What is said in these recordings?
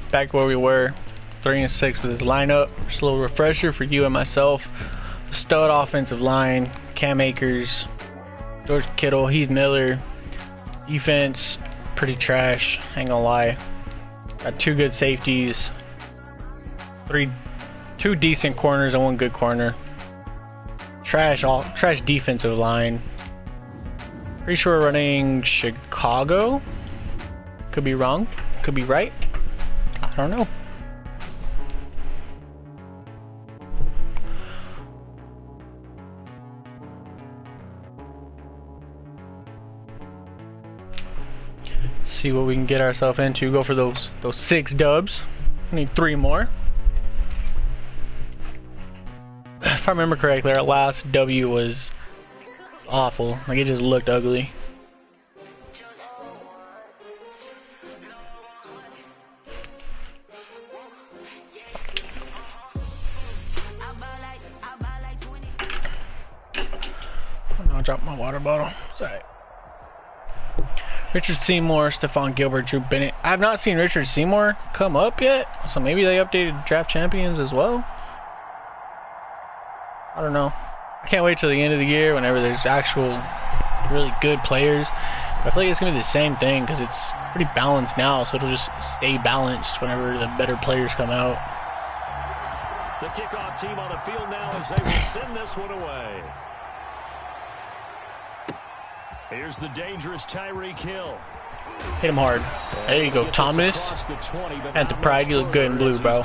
back where we were, 3-6 with this lineup. Just a little refresher for you and myself. Stud offensive line, Cam Akers, George Kittle, Heath Miller. Defense, pretty trash, ain't gonna lie. Got 2 good safeties, 2 decent corners and 1 good corner. Trash defensive line. Pretty sure we're running Chicago. Could be wrong, could be right. I don't know. See what we can get ourselves into. Go for those 6 dubs. Need 3 more. If I remember correctly, our last W was awful. Like, it just looked ugly. I'll drop my water bottle. Sorry. Richard Seymour, Stephon Gilbert, Drew Bennett. I have not seen Richard Seymour come up yet, so maybe they updated draft champions as well. I don't know. I can't wait till the end of the year whenever there's actual really good players. But I feel like it's going to be the same thing because it's pretty balanced now, so it'll just stay balanced whenever the better players come out. The kickoff team on the field now as they will send this one away. Here's the dangerous Tyreek Hill. Hit him hard. There you go, Thomas. At the pride, you look good in blue, bro.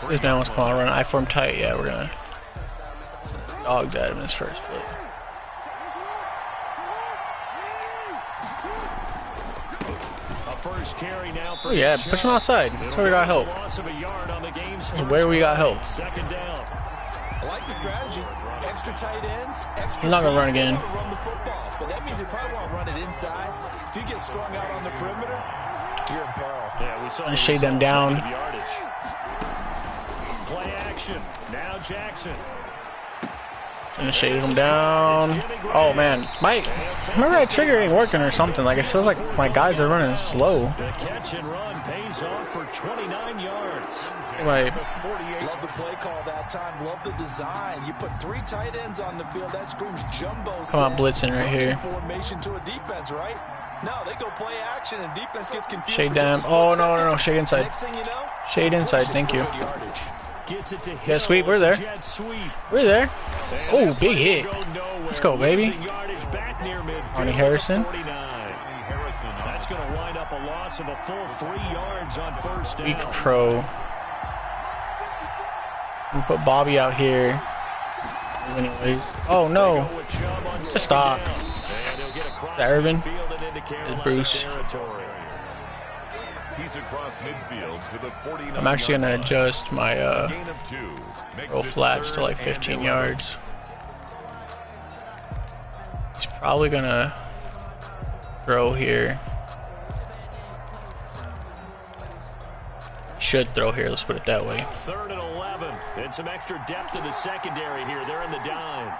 This man wants to call a run. I form tight. Yeah, we're gonna dogs at him in his first play. Oh yeah, push him outside. That's where we got help. That's where we got help. I like the strategy. Extra tight ends. He's not gonna run again. Run the football, but that means he probably won't run it inside. If you get strung out on the perimeter, you're in peril. Yeah, we saw. And shade them down. Play action. Now Jackson. And shade them down. Oh man, remember that trigger ain't working or something. Like, it feels like my guys are running slow. The catch and run pays off for 29 yards. Right. Love the play call that time. Love the design. You put 3 tight ends on the field. That screams jumbo. Come on, blitzing right here. Formation to a defense, right? No, they go play action and defense gets confused. Shade down. Oh no, shade inside. Next thing you know, shade inside. Thank you. Gets it to Yeah, sweep. We're there. We're there. Oh, big hit. Let's go, baby. Arnie Harrison. That's going to wind up a loss of a full 3 yards on first down. Weak pro. We put Bobby out here. Anyways. Oh no. Just stop. Is that Irvin? It's Bruce. I'm actually gonna adjust my roll flats to like 15 yards. He's probably gonna throw here. Should throw here, let's put it that way. 3rd and 11. And some extra depth in the secondary here. They're in the dime.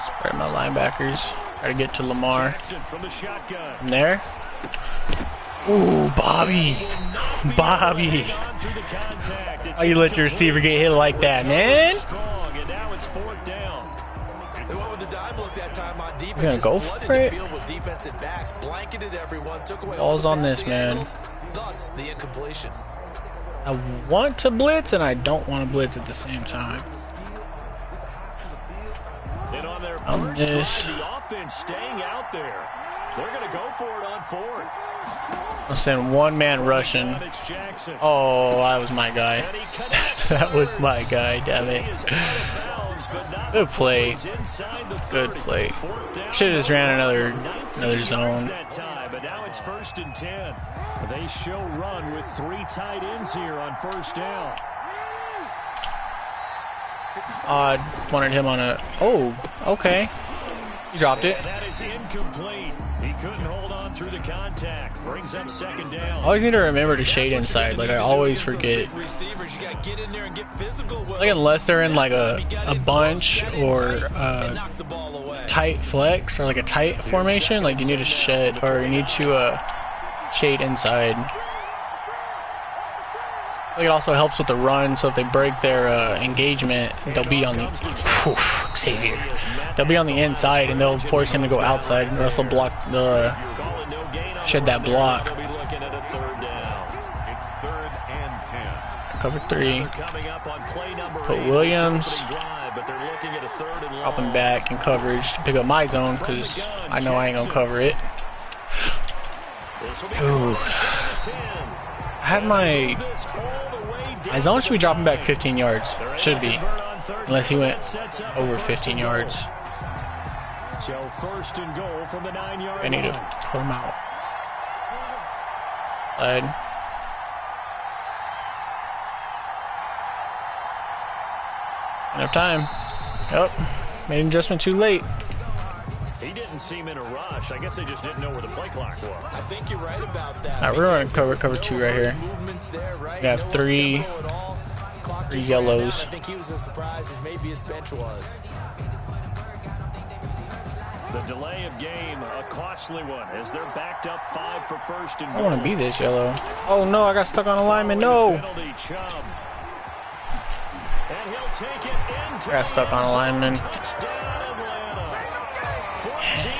Spread my linebackers. Try to get to Lamar. From the shotgun. From there. Ooh, Bobby. Bobby. Why you let your receiver get hit like that, man? And now it's 4th down. They went with the dime look that time on defense. Gonna go for it. Ball's on this, man. Thus the incompletion. I want to blitz and I don't want to blitz at the same time. And on their On first this. drive, the offense staying out there. They're going to go for it on 4th. I'll send one man rushing. Oh, that was my guy. That was my guy, damn it. Good play. Good play. Should have just ran another zone. But now it's 1st and 10. They show run with 3 tight ends here on 1st down. I wanted him on a... Oh, okay. He dropped it. And that is incomplete. He couldn't hold on through the contact. Brings up second down. I always need to remember to shade inside. Like I always forget. Like unless they're in like a bunch or tight flex or like a tight formation, like you need to shed or you need to shade inside. I think it also helps with the run, so if they break their engagement, they'll be on the Xavier. They'll be on the inside, and they'll force him to go outside, and they'll block the shed that block. Cover 3. Put Williams. Drop him back in coverage to pick up my zone because I know I ain't gonna cover it. Ooh. I have my zone should be dropping back 15 yards. Should be. Unless he went over 15 yards. So first and goal from the 9-yard line. I need to pull him out. Slide. Enough time. Yep. Made an adjustment too late. He didn't seem in a rush. I guess they just didn't know where the play clock was. I think you're right about that. Alright, we're running cover 2 right here. We have three yellows. I think he was as surprised as maybe his bench was. The delay of game, a costly one, as they're backed up 5 for first and I don't want to be this yellow. Oh no, I got stuck on a lineman. No! I got stuck on a lineman.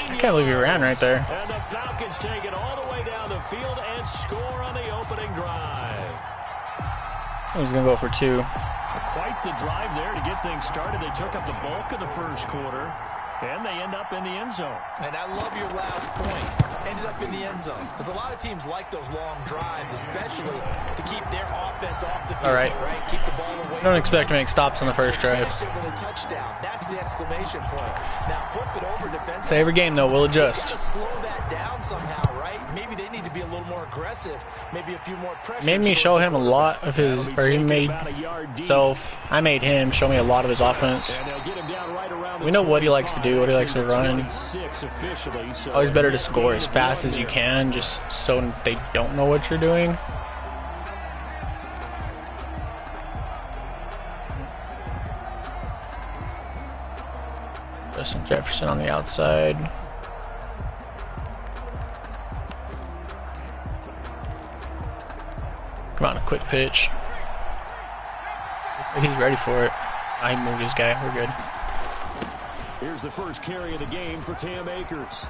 I can't believe he ran right there. And the Falcons take it all the way down the field and score on the opening drive. He's going to go for 2. Quite the drive there to get things started. They took up the bulk of the first quarter, and they end up in the end zone. And I love your last point. Ended up in the end zone. Because a lot of teams like those long drives, especially to keep their offense off the field. All right. Keep the ball away. Don't expect to make stops on the first drive. Finished it with a touchdown. That's the exclamation point. Now flip it over defensively. So every game though, we'll adjust. Gotta slow that down somehow, right? Maybe they need to be a little more aggressive. Maybe a few more pressures. Made me show him a lot of his, or he made himself. I made him show me a lot of his offense. We know what he likes to do, what he likes to run. Always better to score as fast as you can, just so they don't know what you're doing. Justin Jefferson on the outside. Come on, a quick pitch. He's ready for it. I moved this guy. We're good. Here's the first carry of the game for Cam Akers.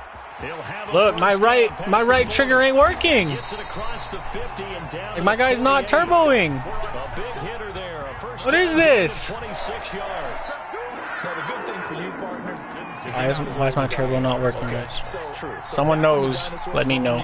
Look, my right trigger ain't working. Like my guy's not turboing. What is this? Why is my turbo not working, guys? Someone knows. Let me know.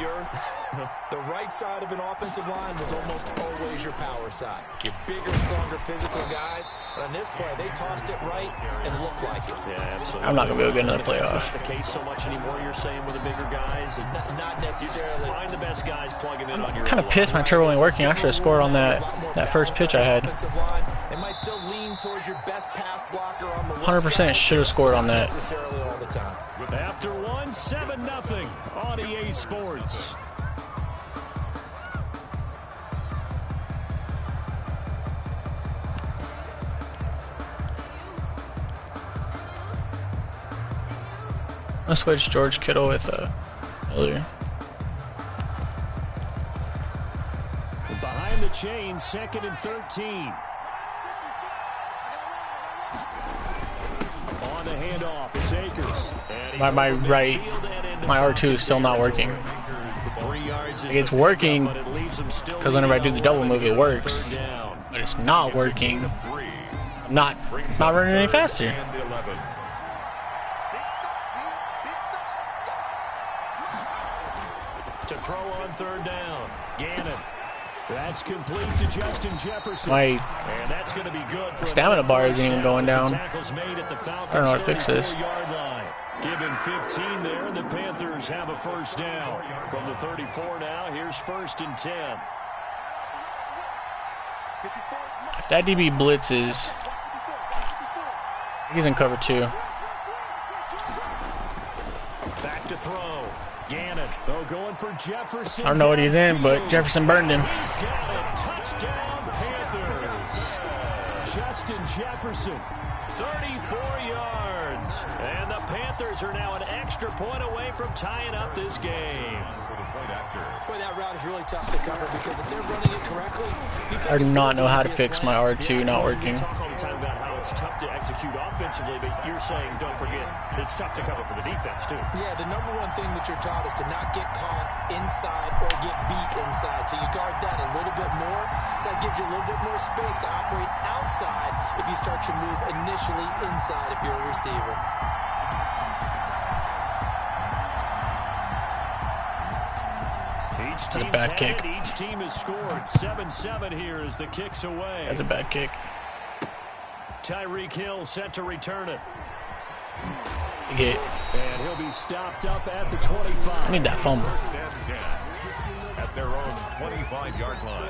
The right side of an offensive line was almost always your power side. Your bigger, stronger, physical guys. And on this play, they tossed it right and looked like it. Yeah, absolutely. I'm not going to be able to get another playoff. It's not the case so much anymore, you're saying, with the bigger guys. And not necessarily. Find the best guys, plug them in on your I'm kind of pissed my turbo ain't working. I should have scored on that first pitch I had. It might still lean towards your best pass blocker on the 100% should have scored on that. Necessarily all the time. After 7-0 on EA Sports. Let's switch George Kittle with Miller. Behind the chain, 2nd and 13. On the handoff, it's Akers. My R2 is still not working. Like it's working because whenever I do the double move, it works. But it's not working. It's not running any faster. To throw on 3rd down. Gannon. That's complete to Justin Jefferson. My and that's going to be good for stamina bar isn't even going down. I don't know how to fix this. Give him 15 there, and the Panthers have a first down. From the 34 now, here's 1st and 10. If that DB blitzes, he's in cover 2. Back to throw. Gannon, going for Jefferson. I don't know what he's in, but Jefferson burned him. He's got it. Touchdown, Panthers. Justin Jefferson, 34 yards. And the Panthers are now an extra point away from tying up this game. Boy, that route is really tough to cover because if they're running it correctly, I do not know how to fix my R2 not working. We talk all the time about how it's tough to execute offensively, but you're saying, don't forget, it's tough to cover for the defense, too. Yeah, the number one thing that you're taught is to not get caught inside or get beat inside. So you guard that a little bit more. So that gives you a little bit more space to operate outside if you start your move initially inside if you're a receiver. Each That's a team's bad headed, kick. each team has scored. 7-7 here as the kick's away. That's a bad kick. Tyreek Hill set to return it. Get. And he'll be stopped up at the 25. I need that fumble. First and 10 at their own 25-yard line.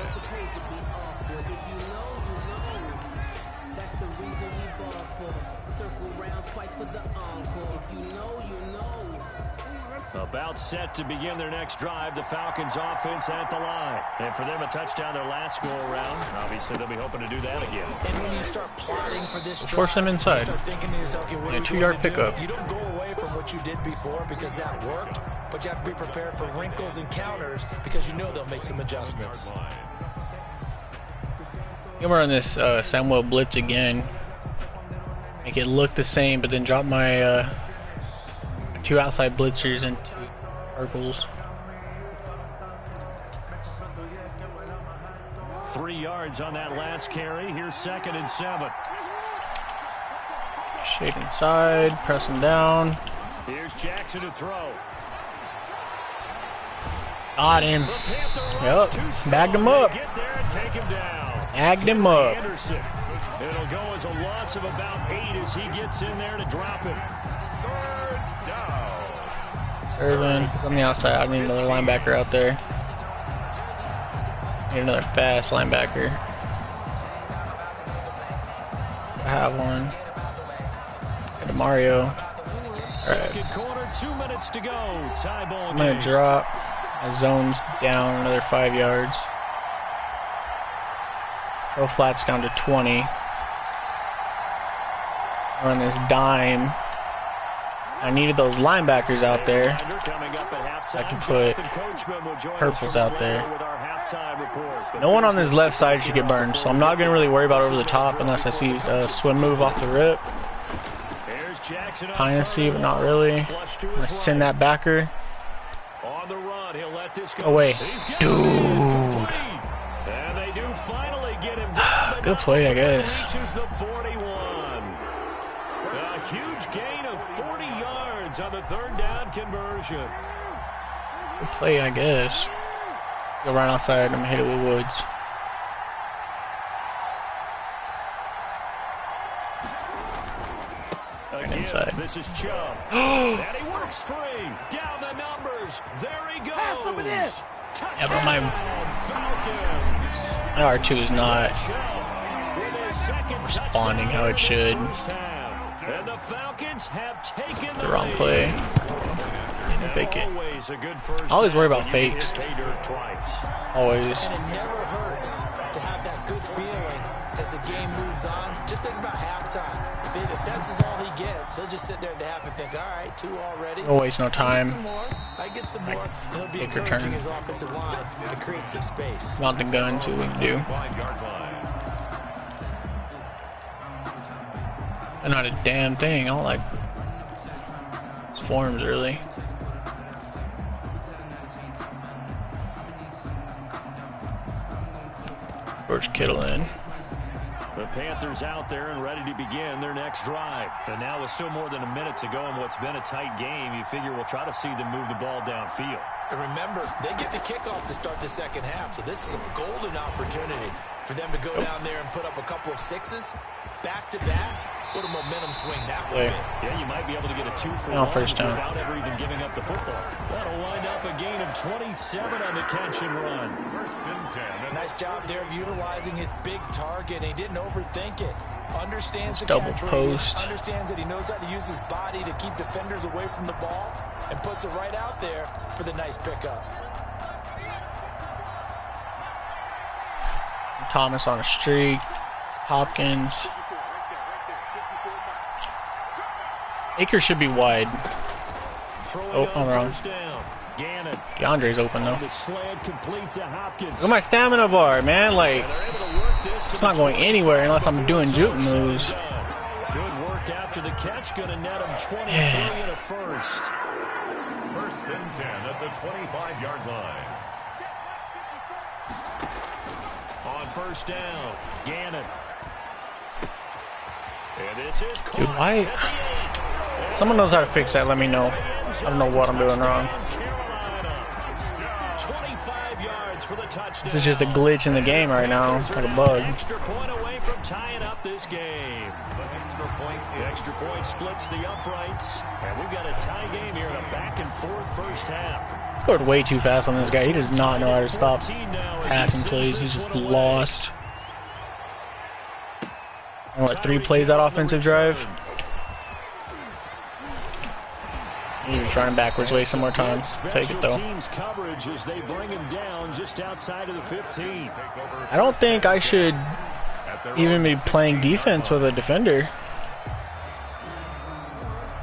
That's the reason we ball for. Circle round twice for the encore. If you know, you know. About set to begin their next drive, the Falcons offense at the line. And for them, a touchdown their last go-around. Obviously, they'll be hoping to do that again. And when you start plotting for this Force them inside. you start thinking to yourself, okay, what Yeah, are we 2-yard going to do? pickup. You don't go away from what you did before because that worked, but you have to be prepared for wrinkles and counters because you know they'll make some adjustments. I'm gonna run this Samuel blitz again. Make it look the same, but then drop my 2 outside blitzers into purples. 3 yards on that last carry. Here's 2nd and 7. Shade inside, press him down. Here's Jackson to throw. Got him. The Panther Yep, rush too strong. bagged him up. They get there and take him down. Bagged him up. Anderson. It'll go as a loss of about 8 as he gets in there to drop it. Third down. Irvin on the outside. I need another linebacker out there. Need another fast linebacker. I have one. Got a Mario. Alright. Second quarter, 2 minutes to go. Tie ball I'm gonna game. drop. My zone's down another 5 yards. Go flats down to 20. Run this dime. I needed those linebackers out there. I can put purples out there. No one on this left side should get burned, so I'm not going to really worry about over the top unless I see a swim move off the rip. Kind of see, but not really. I'm going to send that backer. Away. Dude. Good play, I guess. A huge gain of 40 yards on the 3rd down conversion. Good play, I guess. Go right outside. I'm gonna hit it with Woods. Right inside. This is Chubb. And he works free. Down the numbers. There he goes. Pass some of this. Yeah, but my R2 is not responding how it should. And the Falcons have taken The wrong play. Didn't fake it. I always worry about fakes. Always. And it never hurts to have that good feeling as the game moves on. Just think about halftime. If that's all he gets, he'll just sit there at the half and think, all right, 2 already. We'll waste no time. I get some more. He'll be encouraging his offensive line to create some space. Mount the gun, see what we can do. 5-yard line. And not a damn thing. I don't like his forms really. George Kittle in. The Panthers out there and ready to begin their next drive. And now with still more than a minute to go in what's been a tight game, you figure we'll try to see them move the ball downfield. And remember, they get the kickoff to start the second half, so this is a golden opportunity for them to go down there and put up a couple of 6s back-to-back. What a momentum swing that would be. Yeah, you might be able to get a 2 for 1 first down. without ever even giving up the football. That'll wind up a gain of 27 on the catch and run. First and 10. Nice job there of utilizing his big target. He didn't overthink it. Understands the Double catch post. radius, understands that he knows how to use his body to keep defenders away from the ball. and puts it right out there for the nice pickup. Thomas on a streak. Hopkins. Akers should be wide. Oh, I'm wrong. DeAndre's open though. Look at my stamina bar, man. Like, it's not going anywhere unless I'm doing juke moves. Good work after the catch. Going to net him 23 and a first. First and 10 at the 25-yard line. On first down, Gannon. And this is Dude, why? Someone knows how to fix that. Let me know. I don't know what I'm doing wrong. 25 yards for the touchdown. This is just a glitch in the game right now. It's like a bug. Extra point away from tying up this game. The extra point splits the uprights, and we've got a tie game here in a back-and-forth first half. He scored way too fast on this guy. He does not know how to stop passing plays. He's just lost. And what, 3 plays that offensive drive? He was running backwards, waste some more time. Take it though. Coverage as they bring him down just outside of the 15. I don't think I should even be playing defense with a defender.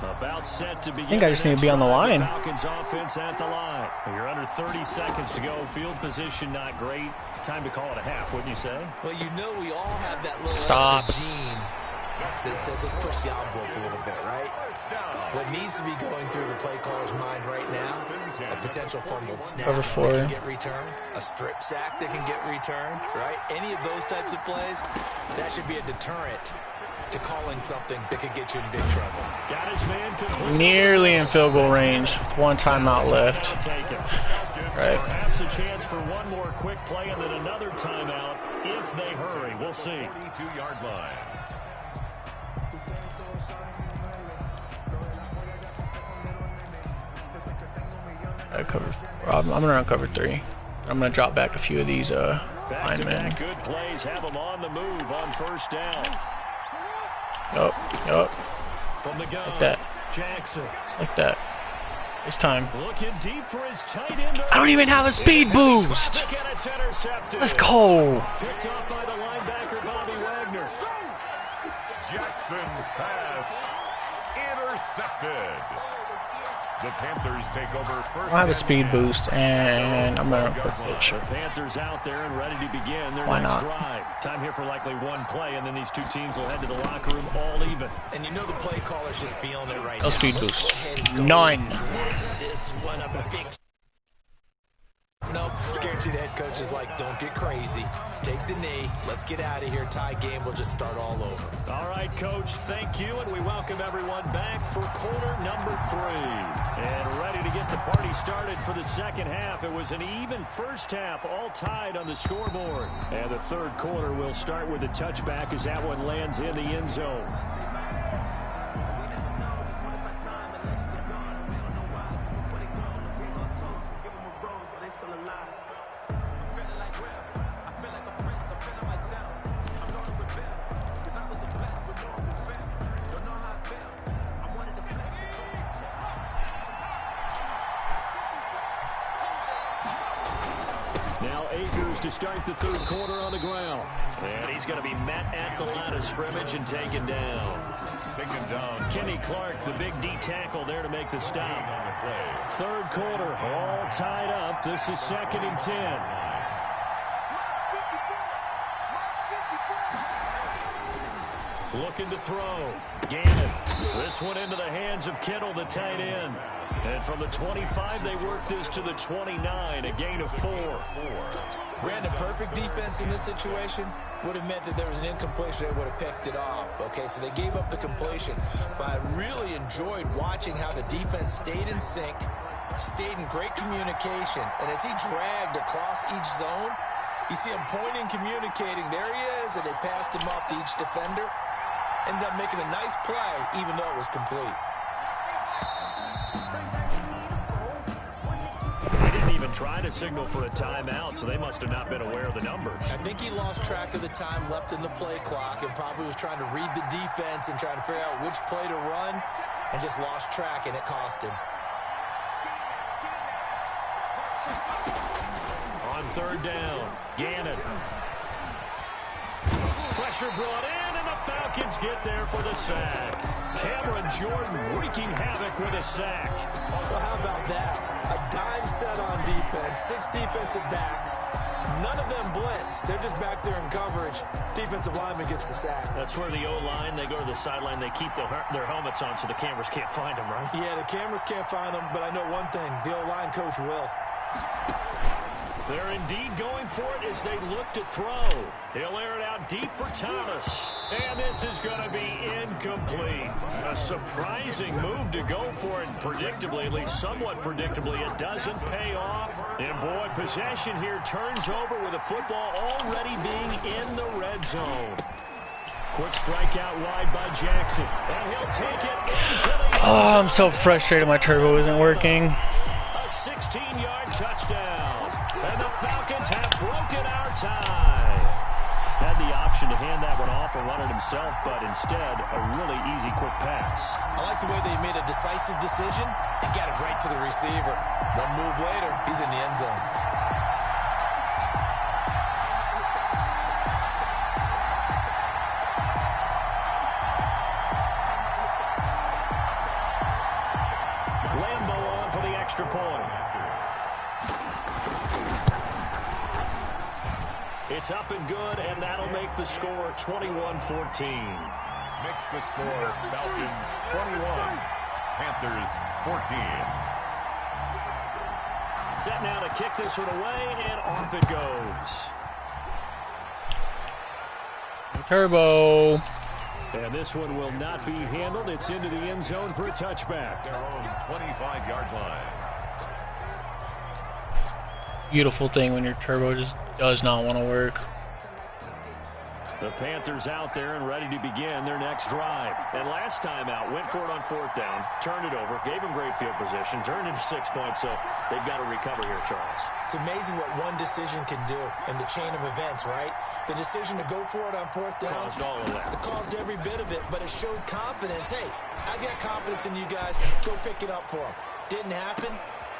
About set to begin. I think I just need to be on the line. Falcons offense at the line. You're under 30 seconds to go. Field position not great. Time to call it a half, wouldn't you say? Well, you know we all have that little Stop. extra gene that says let's push the envelope a little bit, right? What needs to be going through the play caller's mind right now, a potential fumbled snap Cover 4. that can get returned, a strip sack that can get returned, right? Any of those types of plays, that should be a deterrent to calling something that could get you in big trouble. Got his man completely. Nearly in field goal range. 1 timeout left. Right. Perhaps a chance for one more quick play and then another timeout if they hurry. We'll see. 42-yard line. I'm gonna run cover 3. I'm gonna drop back a few of these linemen. Good plays have them on the move on first down. Yup. From the gun, Like that. Jackson. Like that. It's time. Looking deep for his tight end. I don't even have a speed boost. Let's go. Picked off by the linebacker Bobby Wagner. Jackson's pass intercepted. The Panthers take over first. I have a speed boost, and I'm gonna quick pitch. The Panthers out there and ready to begin their Why next not? drive. Time here for likely one play, and then these two teams will head to the locker room all even. And you know the play caller's just feeling it right No now. speed Let's boost. go ahead and go None. for this one, a big. Nope, guaranteed head coach is like, don't get crazy. Take the knee. Let's get out of here. Tie game. We'll just start all over. All right, Coach, thank you, and we welcome everyone back for quarter number 3. And ready to get the party started for the second half. It was an even first half, all tied on the scoreboard. And the third quarter will start with a touchback as that one lands in the end zone. Now Akers to start the third quarter on the ground. And he's going to be met at the line of scrimmage and taken down. Kenny Clark, the big D tackle there to make the stop. Third quarter, all tied up. This is 2nd and 10. Looking to throw. Gannon. This one into the hands of Kittle, the tight end. And from the 25, they work this to the 29, a gain of 4. Brandon, perfect defense in this situation would have meant that there was an incompletion. They would have picked it off. Okay, so they gave up the completion. But I really enjoyed watching how the defense stayed in sync, stayed in great communication. And as he dragged across each zone, you see him pointing, communicating. There he is, and they passed him off to each defender. Ended up making a nice play, even though it was complete. They didn't even try to signal for a timeout, so they must have not been aware of the numbers. I think he lost track of the time left in the play clock and probably was trying to read the defense and trying to figure out which play to run and just lost track, and it cost him. third down. Gannon. Pressure brought in, and the Falcons get there for the sack. Cameron Jordan wreaking havoc with a sack. Well, how about that? A dime set on defense, 6 defensive backs. None of them blitz. They're just back there in coverage. Defensive lineman gets the sack. That's where the O-line, they go to the sideline, they keep their helmets on so the cameras can't find them, right? Yeah, the cameras can't find them, but I know one thing. The O-line coach will. They're indeed going for it as they look to throw. He'll air it out deep for Thomas. And this is going to be incomplete. A surprising move to go for it. Predictably, at least somewhat predictably, it doesn't pay off. And boy, possession here turns over with the football already being in the red zone. Quick strike out wide by Jackson. And he'll take it into the end zone. Oh, I'm so frustrated my turbo isn't working. A 16-yard touchdown. And the Falcons have broken our tie. Had the option to hand that one off or run it himself, but instead, a really easy quick pass. I like the way they made a decisive decision and got it right to the receiver. One move later, he's in the end zone. Lambo on for the extra point. It's up and good, and that'll make the score 21-14. Makes the score Falcons 21, Panthers 14. Set now to kick this one away, and off it goes. Turbo. And this one will not be handled. It's into the end zone for a touchback. Their own 25-yard line. Beautiful thing when your turbo just does not want to work. The Panthers out there and ready to begin their next drive. And last time out, went for it on 4th down, turned it over, gave them great field position, turned into 6 points, so they've got to recover here, Charles. It's amazing what one decision can do in the chain of events, right? The decision to go for it on 4th down. Caused all of that. It caused every bit of it, but it showed confidence. Hey, I've got confidence in you guys. Go pick it up for them. Didn't happen.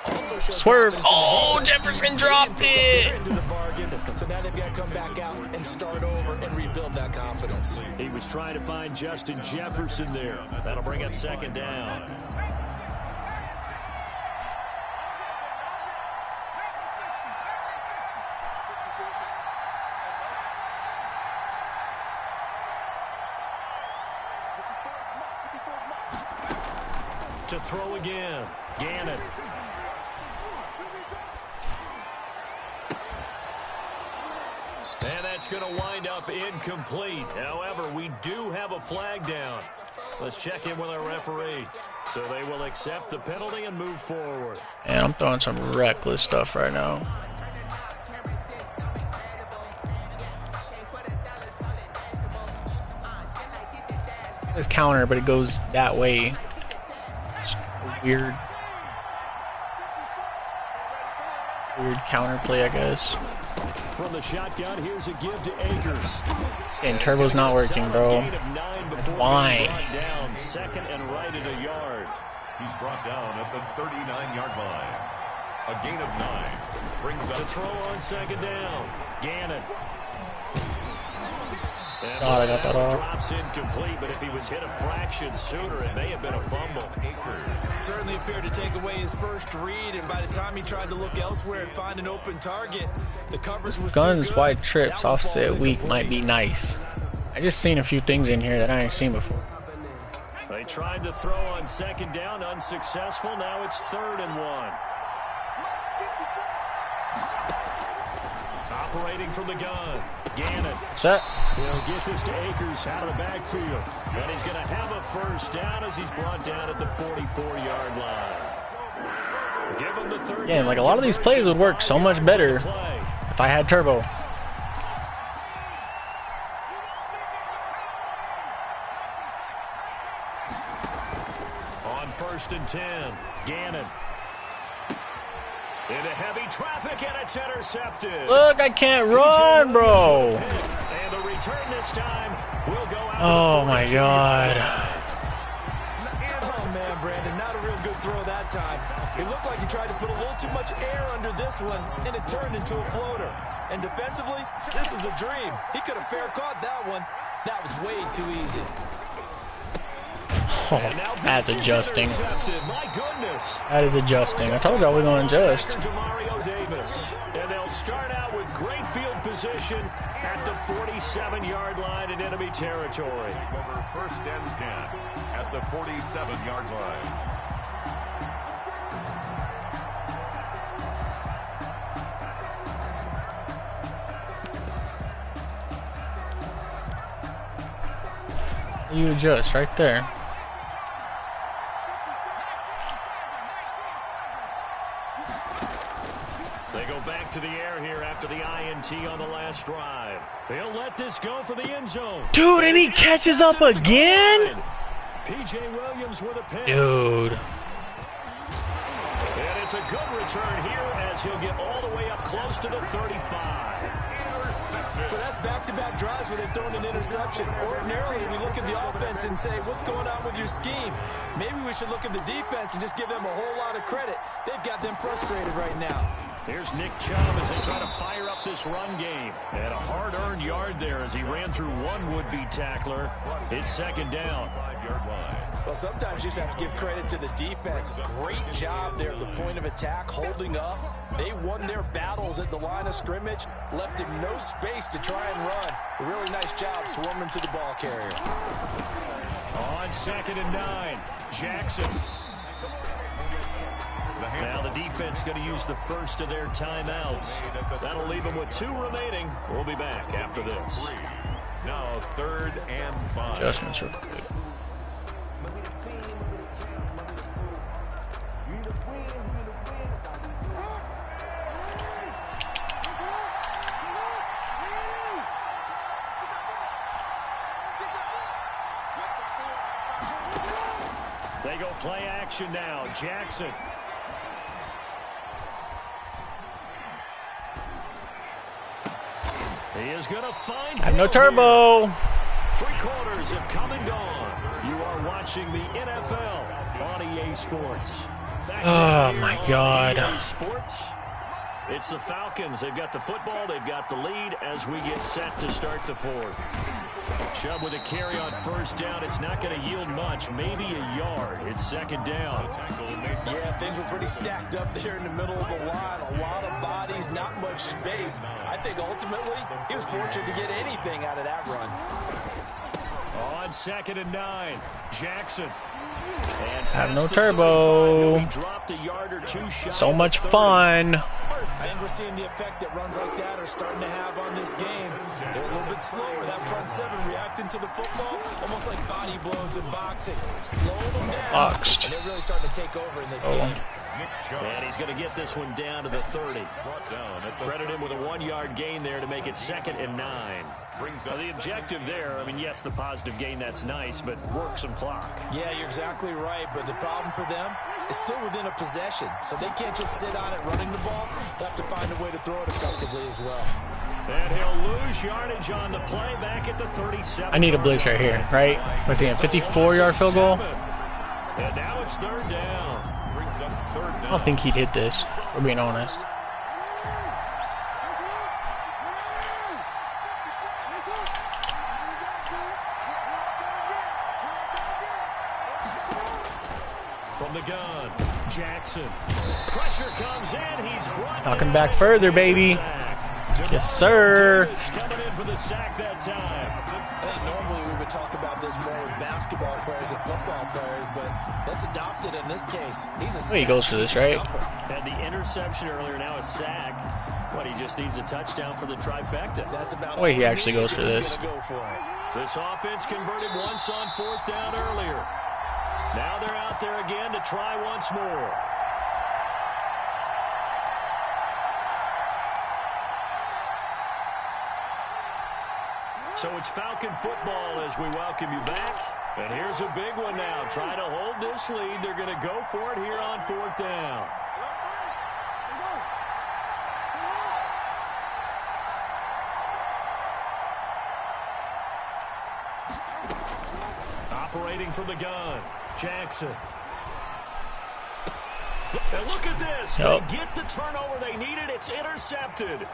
Also showed Swerve. confidence in the Oh, defense. Jefferson dropped it. Into the bargain. So now they've got to come back out and start over and rebuild that confidence. He was trying to find Justin Jefferson there. That'll bring up 2nd down. To throw again. Gannon. And that's going to wind up incomplete. However, we do have a flag down. Let's check in with our referee. So they will accept the penalty and move forward. And I'm throwing some reckless stuff right now. It's counter, but it goes that way. It's weird counter play, I guess. From the shotgun, here's a give to Akers. And turbo's not working, bro. Why? Down 2nd and right at a yard. He's brought down at the 39-yard line. A gain of 9 brings To up throw on 2nd down. Gannon. And God, I got that off. Drops incomplete, but if he was hit a fraction sooner, it may have been a fumble. Certainly appeared to take away his first read, and by the time he tried to look elsewhere and find an open target, the coverage was Guns, too good. wide trips, That one falls offset weak incomplete. might be nice. I just seen a few things in here that I ain't seen before. They tried to throw on 2nd down, unsuccessful. Now it's 3rd and 1. Operating from the gun. Gannon. Set. He'll get this to Akers out of the backfield. And he's going to have a 1st down as he's brought down at the 44-yard line. Give him the 3rd. Yeah, like a lot of these plays would work so much better if I had turbo. On 1st and 10, Gannon. Into heavy traffic, and it's intercepted. Look, I can't run, bro. And the return this time will go out. Oh my God. Oh man, Brandon, not a real good throw that time. It looked like he tried to put a little too much air under this one, and it turned into a floater. And defensively, this is a dream. He could have fair caught that one. That was way too easy. Oh, that's adjusting. My goodness. That is adjusting. I told y'all we're going to adjust. And they'll start out with great field position at the 47-yard line in enemy territory. Over 1st and 10 at the 47-yard line. You adjust right there. They go back to the air here after the INT on the last drive. They'll let this go for the end zone. Dude, and he catches up again? PJ Williams with a pick. Dude. And it's a good return here as he'll get all the way up close to the 35. So that's back-to-back drives where they've thrown an interception. Ordinarily, we look at the offense and say, what's going on with your scheme? Maybe we should look at the defense and just give them a whole lot of credit. They've got them frustrated right now. Here's Nick Chubb as they try to fire up this run game. And a hard-earned yard there as he ran through one would-be tackler. It's second down. 5-yard line. Well, sometimes you just have to give credit to the defense. Great job there at the point of attack, holding up. They won their battles at the line of scrimmage, left him no space to try and run. A really nice job swarming to the ball carrier. On 2nd and 9, Jackson. Now the defense going to use the first of their timeouts. That'll leave them with 2 remaining. We'll be back after this. Now 3rd and 5. Adjustments real quick. They go play action now. Jackson. He is going to find I have no turbo. 3 quarters have come and gone. You are watching the NFL on EA Sports. Oh my God. EA Sports. It's the Falcons. They've got the football. They've got the lead as we get set to start the 4th. Chubb with a carry on 1st down. It's not going to yield much, maybe a yard. It's 2nd down. Yeah, things were pretty stacked up there in the middle of the line. A lot of bodies, not much space. I think ultimately he was fortunate to get anything out of that run. On 2nd and 9, Jackson. Have no turbo. Dropped a yard or 2 shy. So much fun. I think we're seeing the effect that runs like that are starting to have on this game. They're a little bit slower. That front 7 reacting to the football, almost like body blows in boxing. Slow them down. Boxed. And they're really starting to take over in this game. And he's going to get this one down to the 30. Credit him with a 1-yard gain there to make it 2nd and 9. Now the objective there, I mean, yes, the positive gain, that's nice, but work some clock. Yeah, you're exactly right, but the problem for them is still within a possession, so they can't just sit on it running the ball. They have to find a way to throw it effectively as well. And he'll lose yardage on the play back at the 37. I need a blitz right here, right? What's he in? 54-yard field goal? And now it's 3rd down. I don't think he'd hit this, for being honest. From the gun, Jackson. Pressure comes in. He's brought Knocking back further, baby. Yes, sir. Coming in for the sack that time. I think normally we would talk about this more with basketball players and football players, but let's adopt it in this case. He's a He goes for this, right? Had the interception earlier, now a sack. What, he just needs a touchdown for the trifecta. That's about Wait, he actually goes for this. Go for it. This offense converted once on 4th down earlier. Now they're out there again to try once more. So it's Falcon football as we welcome you back. And here's a big one now. Try to hold this lead. They're going to go for it here on 4th down. Operating from the gun, Jackson. And look at this. Yep. They get the turnover they needed. It's intercepted.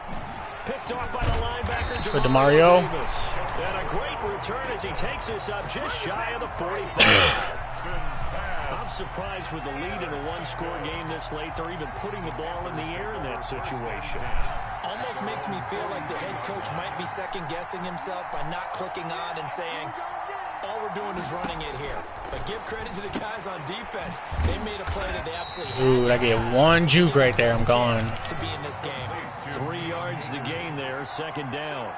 Picked off by the linebacker, For DeMario. Davis. And a great return as he takes this up just shy of the 45. I'm surprised with the lead in a one-score game this late. They're even putting the ball in the air in that situation. Almost makes me feel like the head coach might be second-guessing himself by not clicking on and saying, all we're doing is running it here. But give credit to the guys on defense. They made a play that they absolutely had. Ooh, I get one juke right there. I'm gone. To be in this game. 3 yards the gain there, second down.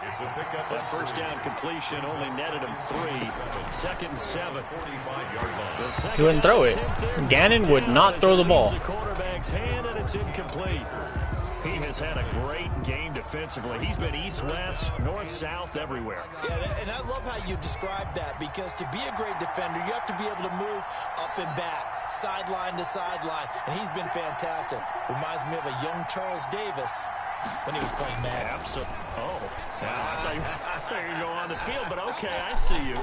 That first down completion only netted him 3. Second and 7. He wouldn't throw it. Gannon would not throw the ball. The quarterback's hand, and it's incomplete. He has had a great game defensively. He's been east-west, north-south, everywhere. Yeah, and I love how you describe that, because to be a great defender, you have to be able to move up and back, sideline to sideline, and he's been fantastic. Reminds me of a young Charles Davis when he was playing Madden. Absolutely. Oh, yeah, I thought you were going on the field, but okay, I see you.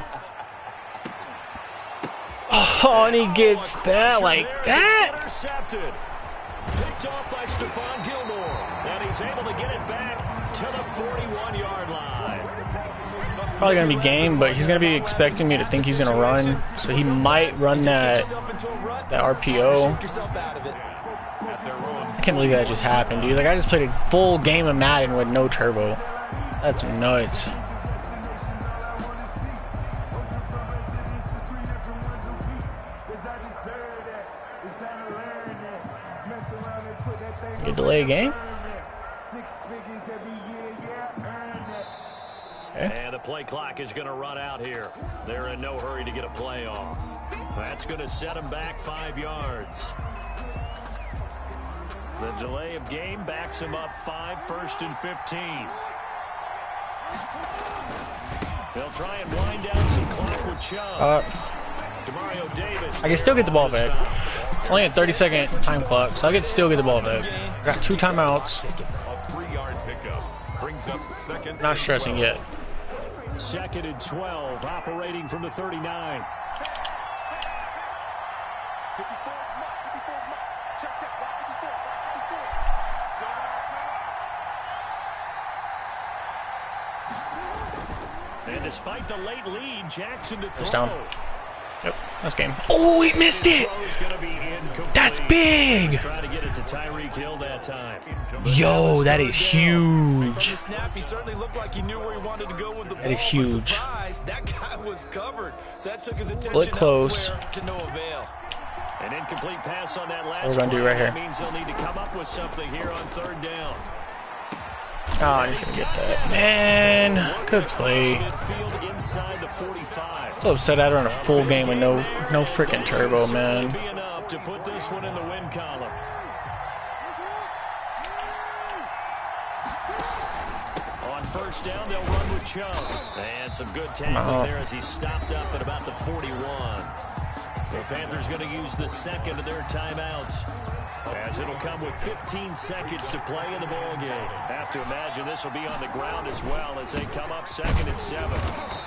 Oh, and he gets that like that. It's intercepted. Picked off by Stephon Gilmore. And he's able to get it back to the 41-yard line. Probably going to be game, but he's going to be expecting me to think he's going to run. So he might run that RPO. I can't believe that just happened, dude. Like, I just played a full game of Madden with no turbo. That's nuts. You delay a game? Okay. And the play clock is going to run out here. They're in no hurry to get a play off. That's going to set them back 5 yards. The delay of game backs him up 5, 1st and 15. They'll try and wind down some clock with Chubb. DeMario Davis. I can still get the ball back. Only a 30-second time clock, so I can still get the ball back. I got 2 timeouts. A 3-yard pickup brings up second. Not stressing yet. 2nd and 12, operating from the 39. And despite the late lead, Jackson to throw. Down. Yep, that's game. Oh, he missed it! That's big! Try to get it to Tyreek Hill that time. Yo, that is huge. From the snap, he certainly looked like he knew where he wanted to go with the ball. That is huge. Surprise, that guy was covered. So that took his attention Look close. to no avail. An incomplete pass on that last What we're gonna do right here. That means they'll need to come up with something here on 3rd down. Oh, I just gonna get that. Man, good play. Inside the 45. So upset I run a full game with no freaking turbo, man. Be enough to put this one in the win column. On 1st down, they'll run with Chubb. And some good tackling there as he stopped up at about the 41. The Panthers going to use the 2nd of their timeouts, as it'll come with 15 seconds to play in the ball game. Have to imagine this will be on the ground as well as they come up 2nd and 7.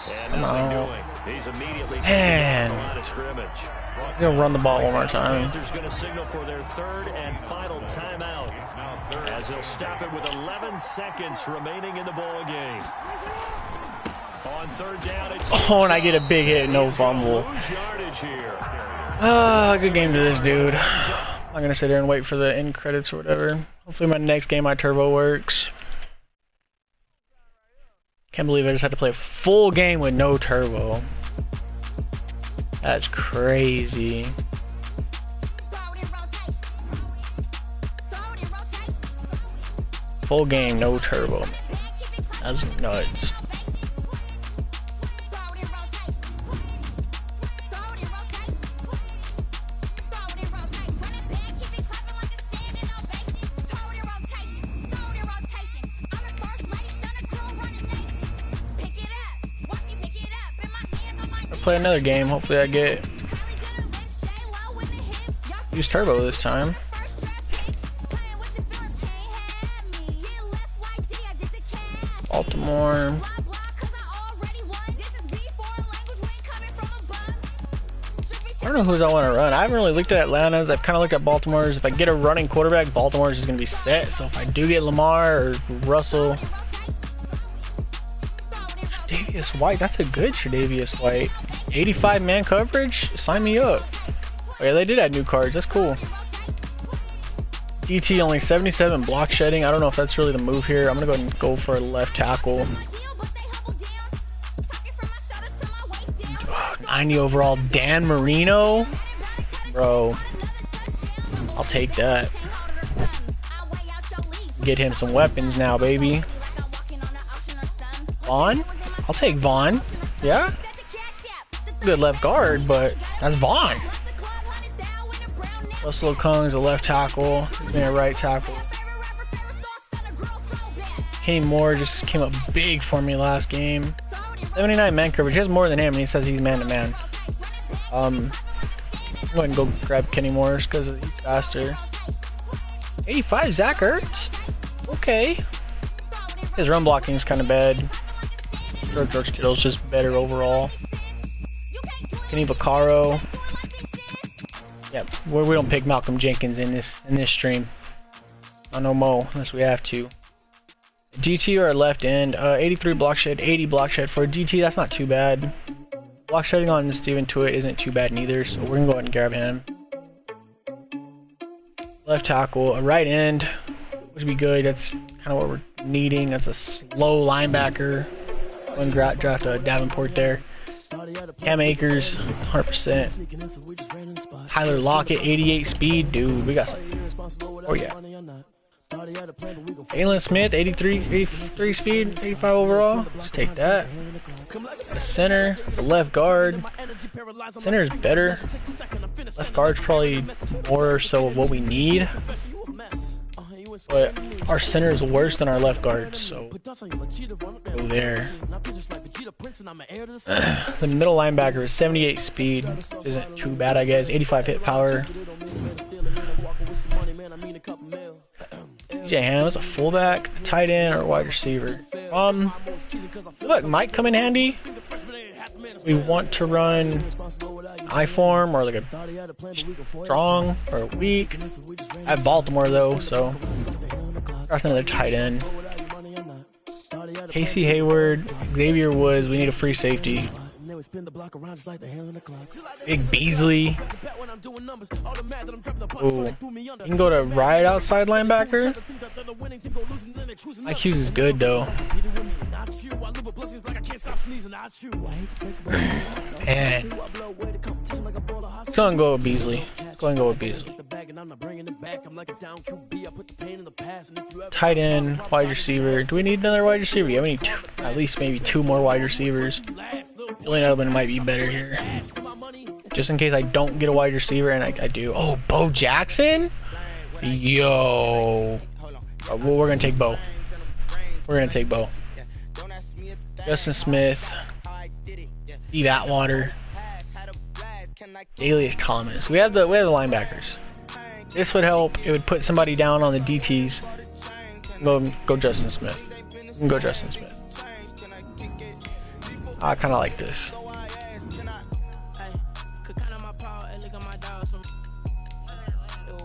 And nothing doing. He's immediately taking the line of scrimmage. He's gonna run the ball one more time. Panthers going to signal for their 3rd and final timeout, as they'll stop it with 11 seconds remaining in the ball game. On 3rd down, it's and I get a big hit, no fumble. Good game to this dude. I'm gonna sit there and wait for the end credits or whatever. Hopefully my next game my turbo works. Can't believe I just had to play a full game with no turbo. That's crazy. Full game, no turbo. That's nuts. Play another game. Hopefully I get use turbo this time. Baltimore. I don't know who's I want to run. I haven't really looked at Atlanta's. I've kind of looked at Baltimore's. If I get a running quarterback, Baltimore's is going to be set. So if I do get Lamar or Russell, Tre'Davious White, that's a good Tre'Davious White. 85 man coverage, sign me up. Oh yeah, they did add new cards. That's cool. DT only 77 block shedding. I don't know if that's really the move here. I'm gonna go ahead and go for a left tackle. 90 overall, Dan Marino, bro. I'll take that. Get him some weapons now, baby. Vaughn, I'll take Vaughn. Yeah, good left guard, but that's Vaughn. Russell Okung's a left tackle, being a right tackle. Kenny Moore just came up big for me last game. 79 man coverage. He has more than him, and he says he's man to man. Go ahead and go grab Kenny Moore because he's faster. 85 Zach Ertz. Okay. His run blocking is kind of bad. George Kittle's just better overall. Kenny Vaccaro. Yeah, we don't pick Malcolm Jenkins in this stream. No more unless we have to. DT or left end, 83 block shed, 80 block shed for DT. That's not too bad. Block shedding on Steven Tuitt isn't too bad neither, so we're gonna go ahead and grab him. Left tackle, a right end would be good. That's kind of what we're needing. That's a slow linebacker. One draft Davenport there. Cam Akers, 100%. Tyler Lockett, 88 speed, dude. We got some. Oh yeah. Jalen Smith, 83 speed, 85 overall. Let's take that. The center, the left guard. Center is better. Left guard's probably more so what we need. But our center is worse than our left guard, so go there. The middle linebacker is 78 speed. Isn't too bad, I guess. 85 hit power. DJ Ham is a fullback, a tight end, or a wide receiver. Look, might come in handy. We want to run I form or like a strong or a weak. I have Baltimore though, so that's another tight end. Casey Hayward, Xavier Woods. We need a free safety. Big Beasley. Ooh. You can go to right outside linebacker. Mike Hughes is good though. And let's go and go with Beasley. Let's go and go with Beasley. Tight end, wide receiver. Do we need another wide receiver? Yeah, we need at least maybe two more wide receivers. Julian Edelman might be better here. Just in case I don't get a wide receiver, and I do. Oh, Bo Jackson? Yo. Well, we're going to take Bo. We're going to take Bo. Justin Smith. Steve Atwater. Dalius Thomas. We have the linebackers. This would help. It would put somebody down on the DTs. Go Justin Smith. Go Justin Smith. I kind of like this.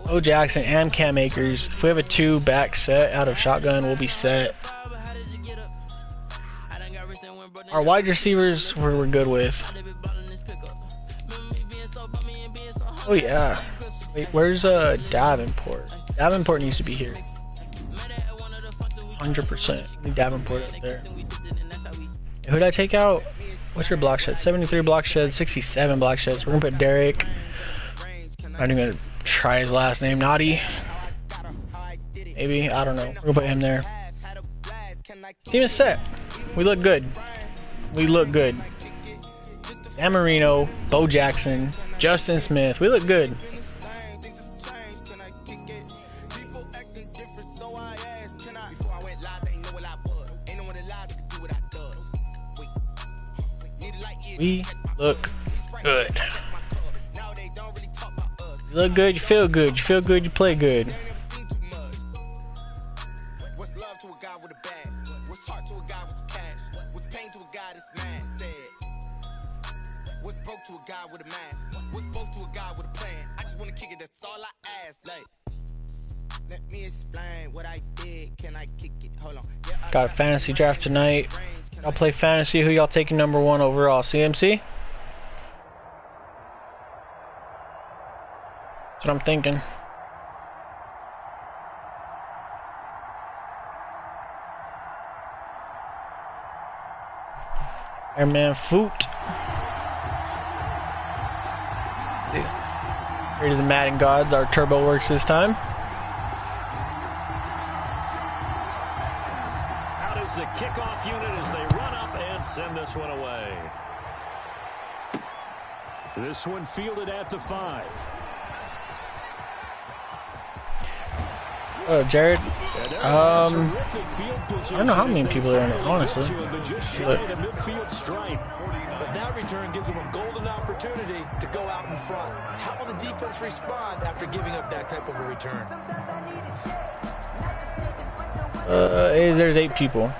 O Jackson and Cam Akers. If we have a 2-back set out of shotgun, we'll be set. Our wide receivers we're good with. Oh yeah. Wait, where's Davenport? Davenport needs to be here. 100%. Need Davenport up there. Who did I take out? What's your block shed? 73 block shed, 67 block sheds. We're gonna put Derek. I'm gonna try his last name. Naughty. Maybe. I don't know. We're gonna put him there. Team is set. We look good. We look good. Dan Marino, Bo Jackson, Justin Smith. We look good. We look good. You look good, you feel good. You feel good, you play good. What's love to a guy with a bag? What's heart to a guy with cash? What's pain to a guy that's mad? Said. What's broke to a guy with a mask? What's both to Got a fantasy draft tonight. I'll play fantasy. Who y'all taking #1 overall? CMC? That's what I'm thinking. Airman Foot. Here to the Madden gods. Our turbo works this time. Out is the kickoff unit as they run up and send this one away. This one fielded at the 5. Oh, Jared. I don't know how many people are in it, honestly. But that return gives them a golden opportunity to go out in front. How will the defense respond after giving up that type of a return? There's 8 people.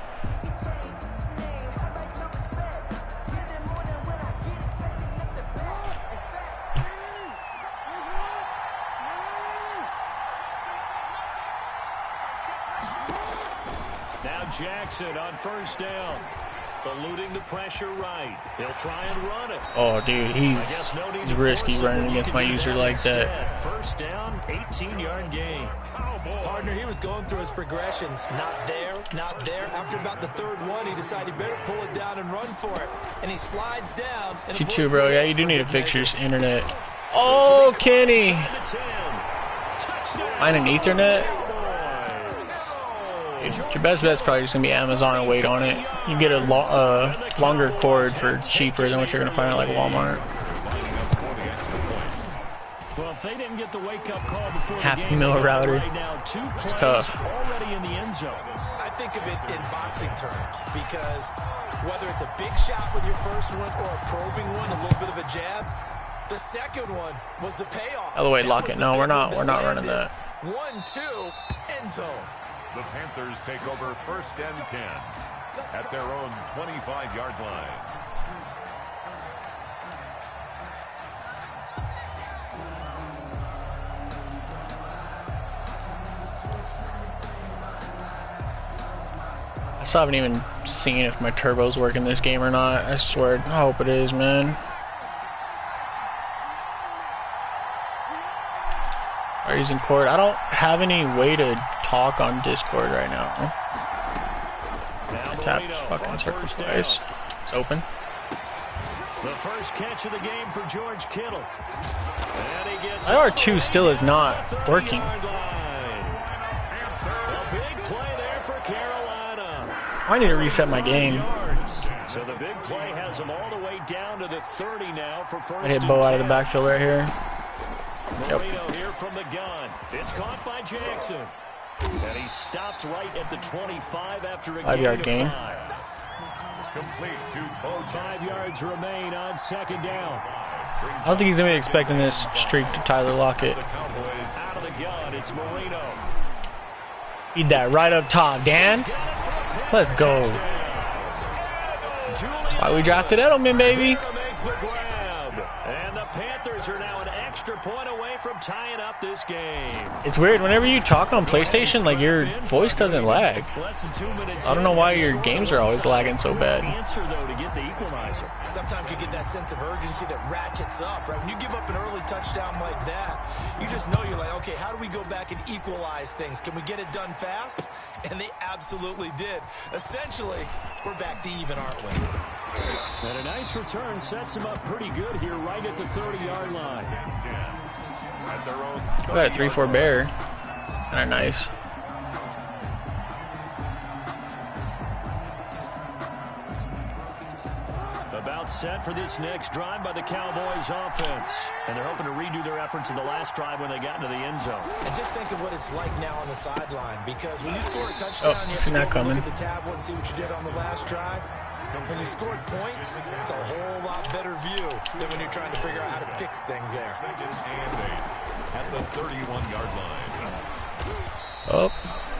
Jackson on first down, eluding the pressure right. He'll try and run it. Oh, dude, he's risky running against my user like that. First down, 18-yard gain. Partner, he was going through his progressions. Not there, not there. After about the 3rd one, he decided he better pull it down and run for it. And he slides down. You too, bro. Yeah, you do need to fix your internet. Oh, Kenny. Mine an Ethernet? Your best bet's probably just gonna be Amazon and wait on it. You get a longer cord for cheaper than what you're gonna find at like Walmart. Well, if they didn't get the wake-up call before the game, $500,000 router. right now, 2 it's tough. Already in the end zone. I think of it in boxing terms because whether it's a big shot with your first one or a probing one, a little bit of a jab, the second one was the payoff. By the way, lock it. No, we're not running that. 1-2 end zone. The Panthers take over 1st and 10 at their own 25-yard line. I still haven't even seen if my turbo's working this game or not. I swear, I hope it is, man. Are using cord? I don't have any way to talk on Discord right now. I tapped fucking circle twice. It's open. The first catch of the game for George Kittle. And he gets My R2 still is not working. A big play there for Carolina. I need to reset my game. So the big play has him all the way down to the 30 now for first. I hit Bo out of the backfield right here. Marino here from the gun. It's caught by Jackson. And he stopped right at the 25 after a 5-yard gain. 5. Complete to Bo. 5 yards remain on 2nd down. I don't think he's going to be expecting this streak to Tyler Lockett. Out of the gun, it's Marino. Feed that right up top, Dan. Let's go. Why we drafted Edelman, baby. And the Panthers are now an extra point away from tying up this game. It's weird. Whenever you talk on PlayStation, like, your voice doesn't lag. I don't know why your games are always lagging so bad. Answer though to get the equalizer. Sometimes you get that sense of urgency that ratchets up, right? When you give up an early touchdown like that, you just know you're like, okay, how do we go back and equalize things? Can we get it done fast? And they absolutely did. Essentially, we're back to even, aren't we? And a nice return sets him up pretty good here right at the 30-yard line. We got a 3-4 bear. Kind of nice. About set for this next drive by the Cowboys offense. And they're hoping to redo their efforts in the last drive when they got into the end zone. And just think of what it's like now on the sideline, because when you score a touchdown, you have to go look at the tablet and see what you did on the last drive. When you scored points, it's a whole lot better view than when you're trying to figure out how to fix things there. 2nd and 8 at the 31-yard line. Oh,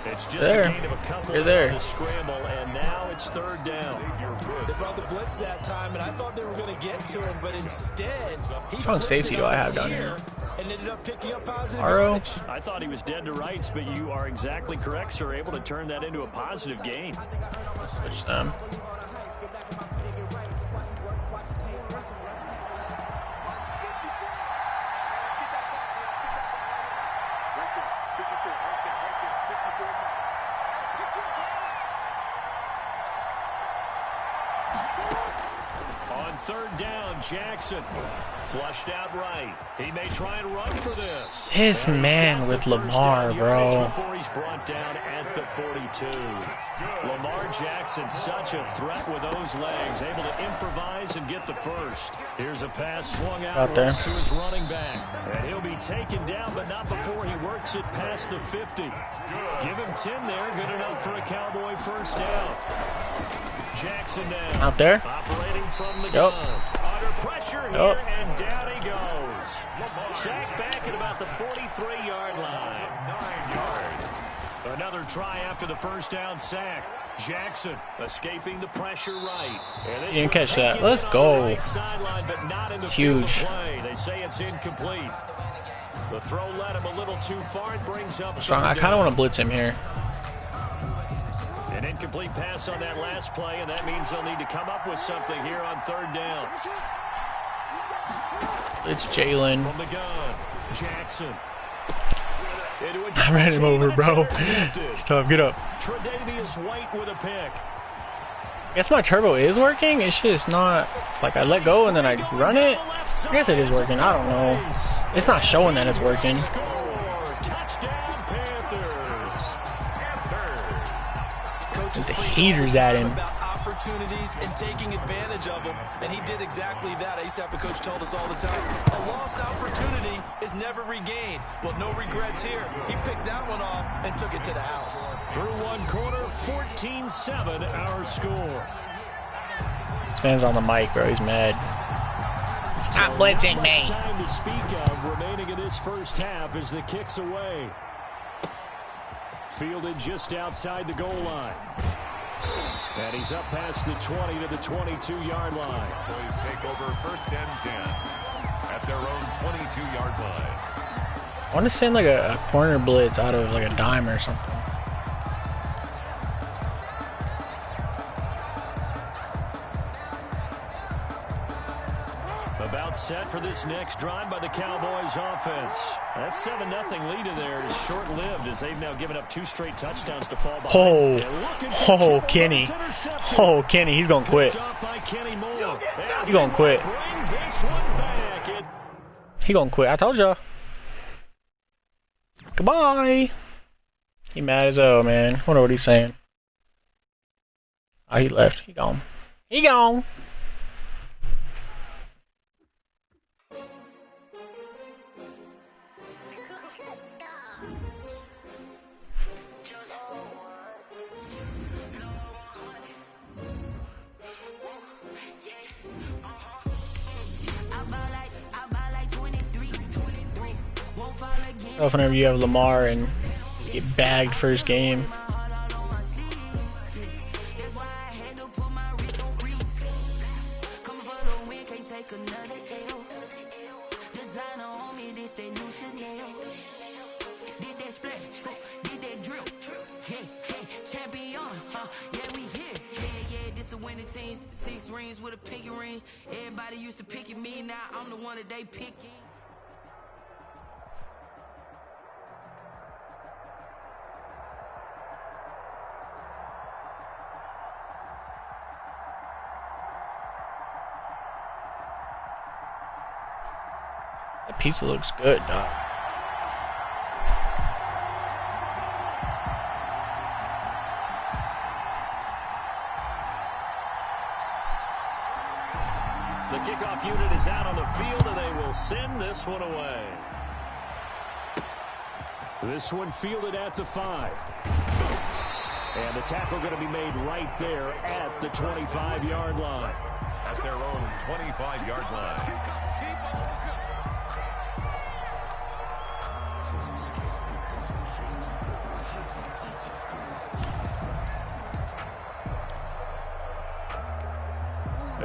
It's just there. a gain of a couple. You're there. The scramble, and now it's 3rd down. They brought the blitz that time, and I thought they were going to get to him, but instead, he How strong flipped safety it do on I have its down ear here? and ended up picking up positive Aro. yardage. I thought he was dead to rights, but you are exactly correct, sir. Able to turn that into a positive gain. Switch them. On third down, Jackson flushed out right. He may try and run for this. His man with Lamar, bro. Before he's brought down at the 42. Lamar Jackson, such a threat with those legs, able to improvise and get the first. Here's a pass swung out there to his running back, and he'll be taken down, but not before he works it past the 50. Give him 10 there, good enough for a Cowboy first down. Jackson now Out there. operating from the gun. Under pressure here, and down he goes. Sacked back at about the 43-yard line. 9 yards. Another try after the first down sack. Jackson escaping the pressure right. You didn't catch that. Let's go. Right sideline, but not in the Huge. field of play. They say it's incomplete. The throw led him a little too far. It brings up Strong. I kind of want to blitz him here. An incomplete pass on that last play, and that means they'll need to come up with something here on third down. It's Jalen. From the gun, Jackson. I ran him over, bro. Stop. Get up. Tre'Davious White with a pick. I guess my turbo is working. It's just not like I let go and then I run it. I guess it is working. I don't know. It's not showing that it's working. Touchdown, Panthers. Coaches The preach heaters all the at time him. about opportunities and taking advantage of them, and he did exactly that. I used to have a coach tell us all the time, a lost opportunity is never regained. Well, no regrets here. He picked that one off and took it to the house. Through one quarter, 14-7 our score. This man's on the mic, bro. He's mad. Stop blitzing me. Time to speak of remaining in this first half as the kick's away. Fielded just outside the goal line. And he's up past the 20 to the 22-yard line. Boys take over first and 10 at their own 22-yard line. I want to send like a corner blitz out of like a dime or something. About set for this next drive by the Cowboys offense. That 7-0 lead in there is short-lived as they've now given up 2 straight touchdowns to fall behind. Oh, Kenny. Oh, Kenny, he's going to quit. He's going to quit. He's going to quit. I told y'all. Goodbye. He mad as hell, man. Wonder what he's saying. Oh, he left. He gone. He gone. Whenever you have Lamar and you get bagged first game. With a pinky ring, everybody used to pick at me. Now I'm the one that they picking. That pizza looks good, dog. The kickoff unit is out on the field, and they will send this one away. This one fielded at the 5. And the tackle going to be made right there at the 25-yard line. At their own 25-yard line.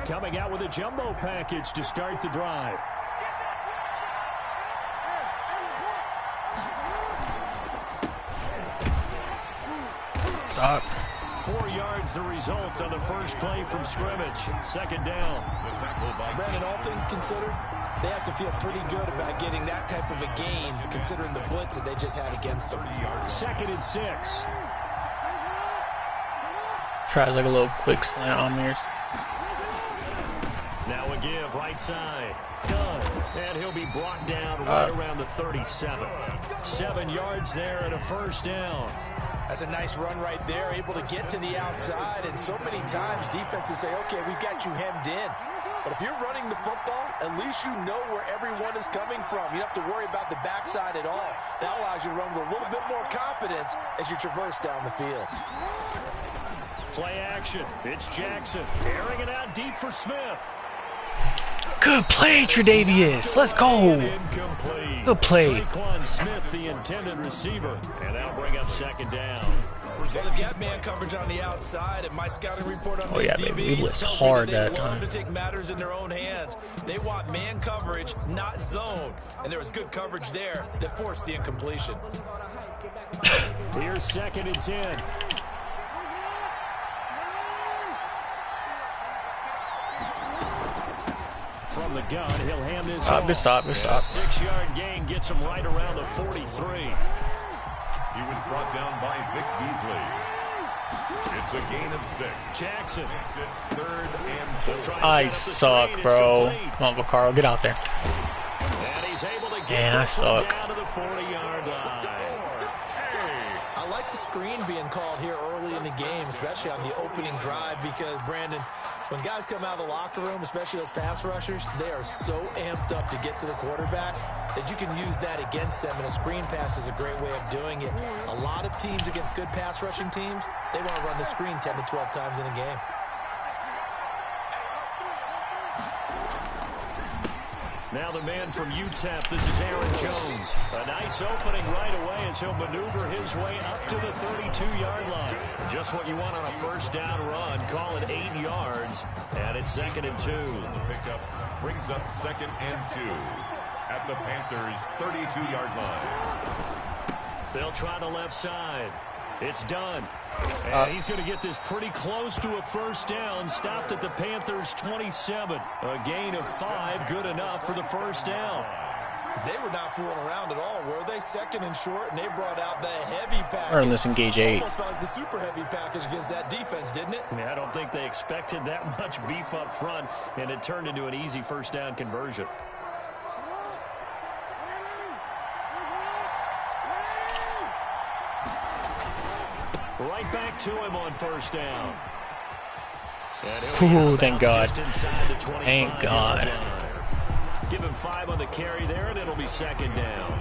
Coming out with a jumbo package to start the drive. Stop. 4 yards the result on the first play from scrimmage. Second down. Brandon, all things considered, they have to feel pretty good about getting that type of a gain, considering the blitz that they just had against them. 2nd and 6. Tries like a little quick slant on me. Now a give right side. Done. And he'll be brought down right around the 37. 7 yards there and a first down. That's a nice run right there, able to get to the outside. And so many times defenses say, okay, we've got you hemmed in. But if you're running the football, at least you know where everyone is coming from. You don't have to worry about the backside at all. That allows you to run with a little bit more confidence as you traverse down the field. Play action. It's Jackson airing it out deep for Smith. Good play, Tre'Davious. Let's go. Incomplete. Good play. Traquan Smith, the intended receiver. And that'll bring up second down. Well, they've got man coverage on the outside, and my scouting report on these baby. We DBs blitzed tells hard me that that they love time. to take matters in their own hands. They want man coverage, not zone. And there was good coverage there that forced the incompletion. Here's 2nd and 10. From the gun, he'll hand this off. Good stop. Good stop. 6-yard gain gets him right around the 43. He was brought down by Vic Beasley. It's a gain of 6. Jackson. Makes it 3rd and 4. I suck, bro. Come on, Vaccaro, get out there. And he's able to get Man, I this one suck. down to the 40-yard line. I like the screen being called here early in the game, especially on the opening drive, because, Brandon, when guys come out of the locker room, especially those pass rushers, they are so amped up to get to the quarterback that you can use that against them, and a screen pass is a great way of doing it. A lot of teams against good pass rushing teams, they want to run the screen 10 to 12 times in a game. Now the man from UTEP, this is Aaron Jones. A nice opening right away as he'll maneuver his way up to the 32-yard line. Just what you want on a first down run. Call it 8 yards, and it's 2nd and 2. The pickup brings up 2nd and 2 at the Panthers' 32-yard line. They'll try the left side. It's done. And he's going to get this pretty close to a first down. Stopped at the Panthers' 27. A gain of 5, good enough for the first down. They were not fooling around at all, were they? 2nd and short, and they brought out the heavy package. Earn this engage 8. Almost felt like the super heavy package against that defense, didn't it? I don't think they expected that much beef up front, and it turned into an easy first down conversion. Right back to him on first down. Ooh, thank God. Thank God. Give him 5 on the carry there, and it'll be second down.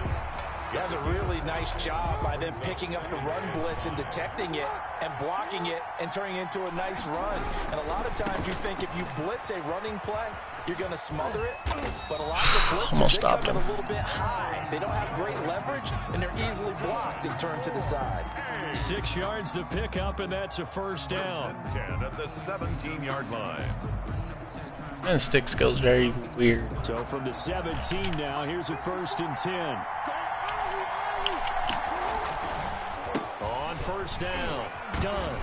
That's a really nice job by them picking up the run blitz and detecting it and blocking it and turning it into a nice run. And a lot of times you think if you blitz a running play, you're going to smother it. But a lot of the blitzers, they come in a little bit high. They don't have great leverage, and they're easily blocked and turned to the side. 6 yards the pickup, and that's a first down. 10 at the 17-yard line. And stick skills very weird. So from the 17 now, here's a 1st and 10. On first down, done.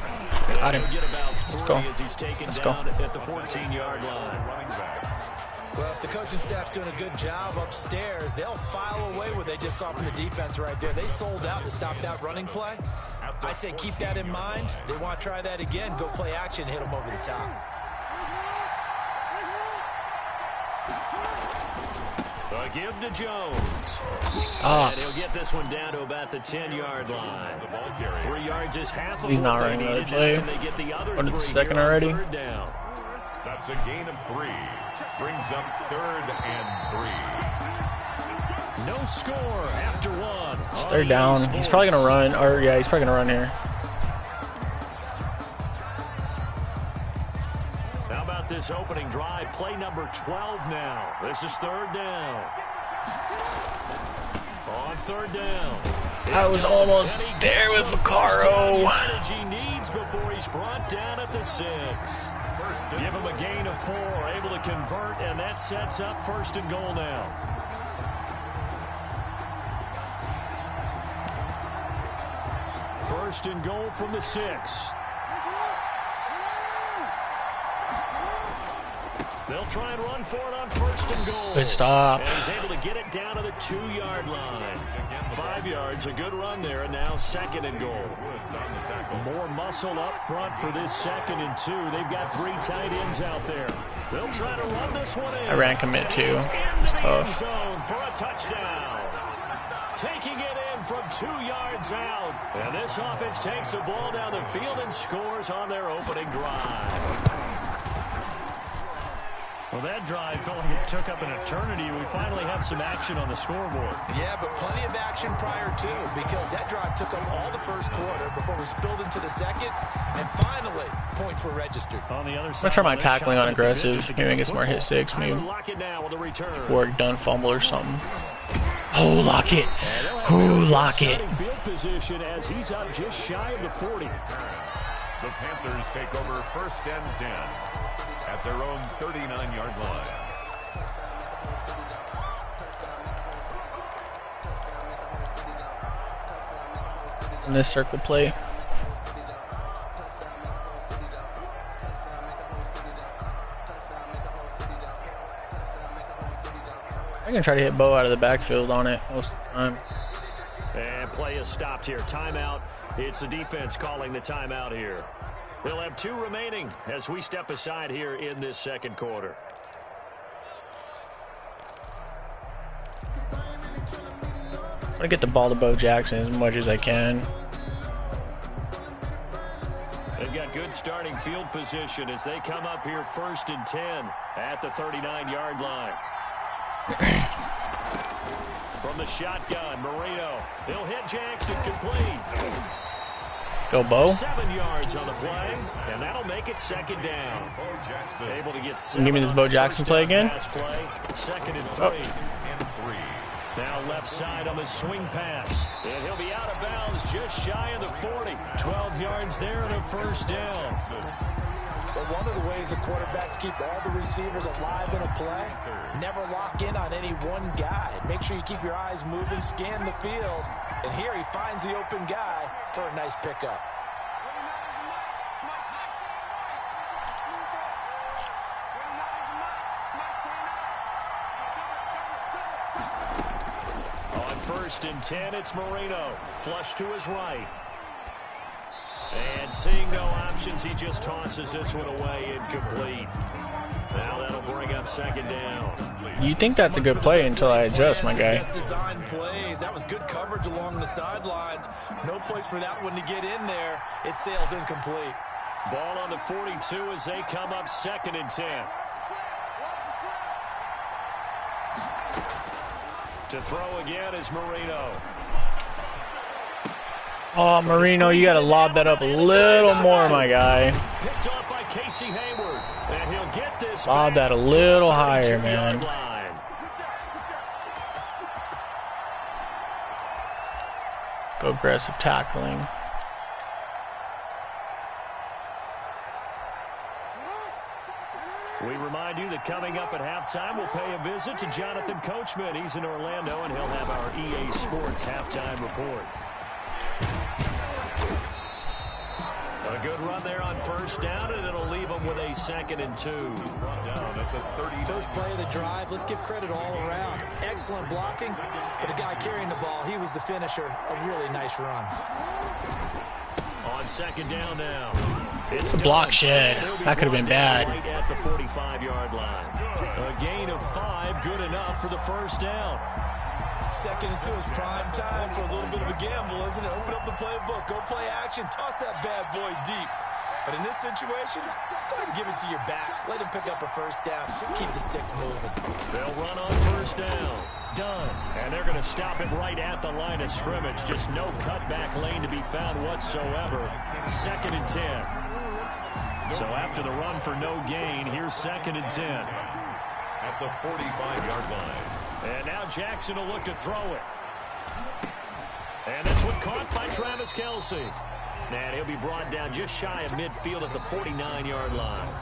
Got him. Get about 3 Let's go. as he's taken Let's down go. at the 14-yard line. Running back. Well, if the coaching staff's doing a good job upstairs, they'll file away what they just saw from the defense right there. They sold out to stop that running play. I'd say keep that in mind. They want to try that again. Go play action, hit them over the top. A give to Jones. Ah. And he'll get this one down to about the 10-yard line. 3 yards is half of He's what not they running another needed. play. Now can they get the other What is the 3 second here on already? 3rd down? That's a gain of 3. Brings up 3rd and 3. No score after 1. It's 3rd down. He's probably going to run. Or, yeah, he's probably going to run here. How about this opening drive? Play number 12 now. This is 3rd down. On 3rd down. I was almost there with Vaccaro. He needs before he's brought down at the 6. Give him a gain of 4. Able to convert, and that sets up 1st and goal now. First and goal from the 6. They'll try and run for it on first and goal. Good stop. And he's able to get it down to the 2-yard line. 5 yards, a good run there, and now second and goal. More muscle up front for this 2nd and 2. They've got 3 tight ends out there. They'll try to run this one in. I ran commit too. It's tough. Zone for a touchdown. Taking it in from 2 yards out. And this offense takes the ball down the field and scores on their opening drive. Well, that drive felt like it took up an eternity. We finally have some action on the scoreboard. Yeah, but plenty of action prior to, because that drive took up all the first quarter before we spilled into the second, and finally, points were registered. On the other I'm gonna try my tackling on aggressive. Maybe get some more hit 6. Maybe work done fumble or something. Oh, lock it. Oh, lock it. Field position as he's up just shy of the 40. The Panthers take over first and 10 at their own 39-yard line. In this circle play. I'm gonna try to hit Bo out of the backfield on it most of the time. And play is stopped here. Timeout. It's the defense calling the timeout here. They'll have 2 remaining as we step aside here in this second quarter. I'm gonna get the ball to Bo Jackson as much as I can. They've got good starting field position as they come up here first and 10 at the 39-yard line. From the shotgun, Marino. He'll hit Jackson complete. Go, Bo. 7 yards on the play, and that'll make it second down. Able to get 7. Give me this Bo Jackson play again. Play. Second and 3. Now left side on the swing pass, and he'll be out of bounds just shy of the 40. 12 yards there and a first down. But one of the ways the quarterbacks keep all the receivers alive in a play, never lock in on any one guy. Make sure you keep your eyes moving, scan the field. And here he finds the open guy for a nice pickup. On first and 10, it's Marino. Flush to his right. And seeing no options, he just tosses this one away incomplete. Now that'll bring up second down. You think that's a good play until I adjust, my guy. Design plays. That was good coverage along the sidelines. No place for that one to get in there. It sails incomplete. Ball on the 42 as they come up second and 10. To throw again is Marino. Oh, Marino, you got to lob that up a little more, my guy. Picked off by Casey Hayward. And he'll get this lob that a little higher, man. Go aggressive tackling. We remind you that coming up at halftime, we'll pay a visit to Jonathan Coachman. He's in Orlando, and he'll have our EA Sports halftime report. A good run there on first down, and it'll leave them with a second and 2. First play of the drive, let's give credit all around. Excellent blocking, but the guy carrying the ball, he was the finisher. A really nice run. On second down now. It's a block shed. That could have been bad. Right at the 45-yard line. A gain of 5, good enough for the first down. Second and 2 is prime time for a little bit of a gamble, isn't it? Open up the playbook, go play action, toss that bad boy deep. But in this situation, go ahead and give it to your back. Let him pick up a first down. Keep the sticks moving. They'll run on first down. Done. And they're going to stop it right at the line of scrimmage. Just no cutback lane to be found whatsoever. Second and 10. So after the run for no gain, here's second and 10. At the 45-yard line. And now Jackson will look to throw it. And this one caught by Travis Kelce. And he'll be brought down just shy of midfield at the 49-yard line.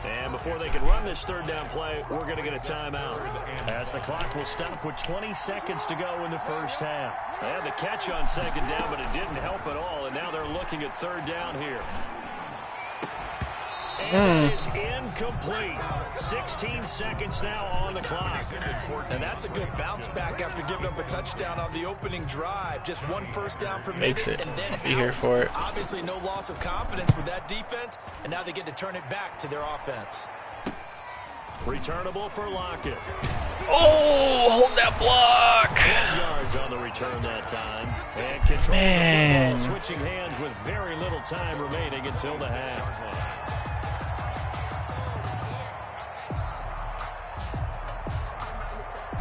And before they can run this third down play, we're going to get a timeout, as the clock will stop with 20 seconds to go in the first half. They had the catch on second down, but it didn't help at all, and now they're looking at third down here. And it is incomplete. 16 seconds now on the clock. And that's a good bounce back after giving up a touchdown on the opening drive. Just one first down per Makes minute, it. and then I'll be here for it. Obviously no loss of confidence with that defense, and now they get to turn it back to their offense. Returnable for Lockett. Oh, hold that block. 12 yards on the return that time. And control the football, switching hands with very little time remaining until the half.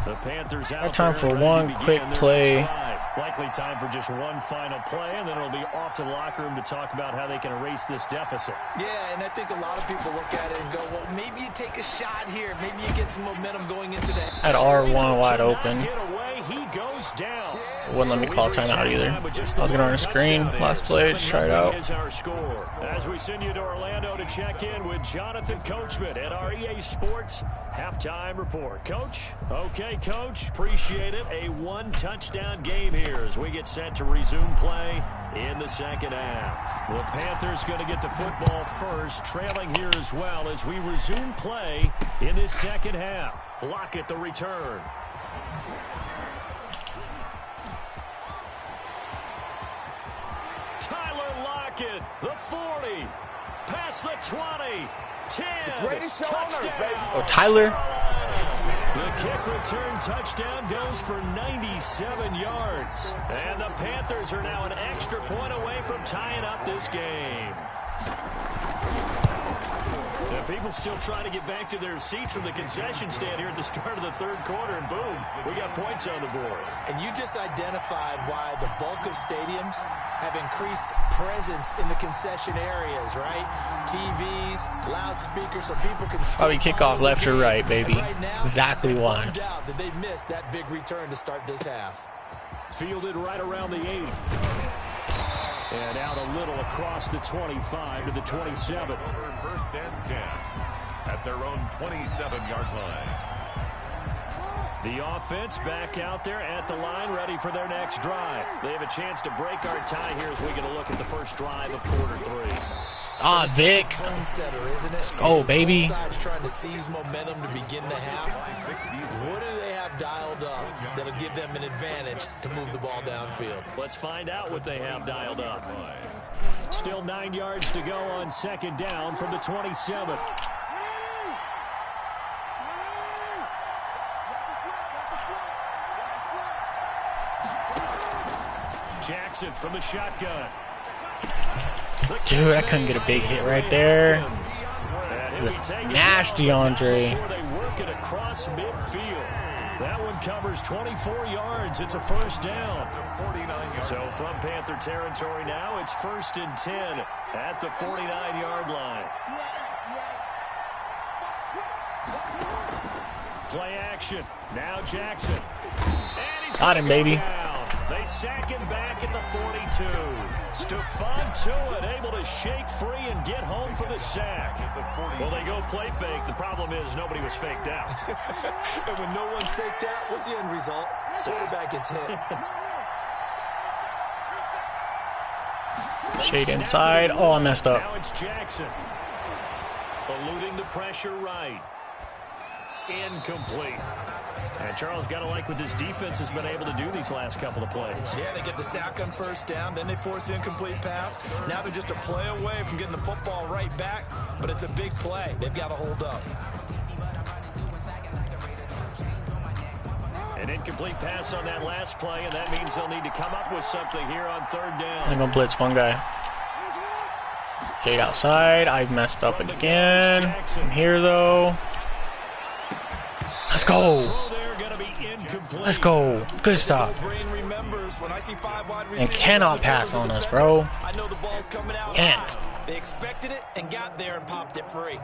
The Panthers out time there for ready to one begin quick their play. next drive. Likely time for just one final play, and then it'll be off to the locker room to talk about how they can erase this deficit. Yeah, and I think a lot of people look at it and go, well, maybe you take a shot here. Maybe you get some momentum going into that. At R1 wide open. Get away, he goes down. It wouldn't let me call timeout either. I was going to run a screen last play to try it out. Is our score. As we send you to Orlando to check in with Jonathan Coachman at our EA Sports halftime report. Coach? Okay, Coach. Appreciate it. A one-touchdown game here as we get set to resume play in the second half. The Panthers going to get the football first, trailing here as well as we resume play in this second half. Lockett the return. Tyler Lockett, the 40, past the 20, 10, touchdown. Oh, Tyler. The kick return touchdown goes for 97 yards. And the Panthers are now an extra point away from tying up this game. The people still trying to get back to their seats from the concession stand here at the start of the third quarter, and boom, we got points on the board. And you just identified why the bulk of stadiums have increased presence in the concession areas, right? TVs, loudspeakers, so people can still Probably kick off left or right, baby. Right now, Exactly why. no doubt that they missed that big return to start this half. Fielded right around the 8. And out a little across the 25 to the 27. First and 10 at their own 27-yard line. The offense back out there at the line, ready for their next drive. They have a chance to break our tie here as we get a look at the first drive of quarter 3. Ah, Vic. Tone setter, isn't it? Oh, baby. Both sides trying to seize momentum to begin the half. What do they have dialed up that'll give them an advantage to move the ball downfield? Let's find out what they have dialed up. Still 9 yards to go on second down from the 27. Jackson from the shotgun. Dude, I couldn't get a big hit right there. Nasty, Andre. They work it across midfield. That one covers 24 yards. It's a first down. So from Panther territory now, it's 1st and 10 at the 49-yard line. Play action. Now Jackson. And he's Got him, baby. down. They sack him back at the 42. Stephon Tuitt able to shake free and get home for the sack. Well, they go play fake. The problem is nobody was faked out. And when no one's faked out, what's the end result? Quarterback gets hit. Shade inside. Oh, I messed up. Now it's Jackson. Eluding the pressure right. Incomplete. And Charles, got to like what this defense has been able to do these last couple of plays. Yeah, they get the sack on first down, then they force the incomplete pass. Now they're just a play away from getting the football right back, but it's a big play. They've got to hold up. An incomplete pass on that last play, and that means they'll need to come up with something here on third down. I'm going to blitz one guy. Shade outside. I messed up again. I'm here, though. Let's go. Let's go. Good stop. And cannot pass on us, bro. Can't. They expected it and got there and popped it free.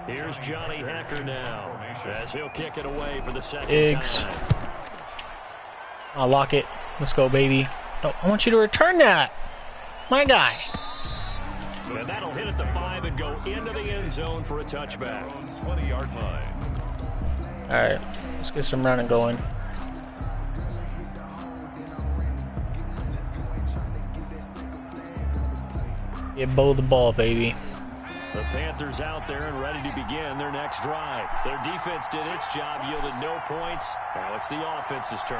Here's Johnny Hacker now as he'll kick it away for the second Diggs. time. I'll lock it. Let's go, baby. No, I want you to return that. My guy. And that'll hit at the 5 and go into the end zone for a touchback. 20-yard line. All right, let's get some running going. Get Bo the ball, baby. The Panthers out there and ready to begin their next drive. Their defense did its job, yielded no points. Now it's the offense's turn.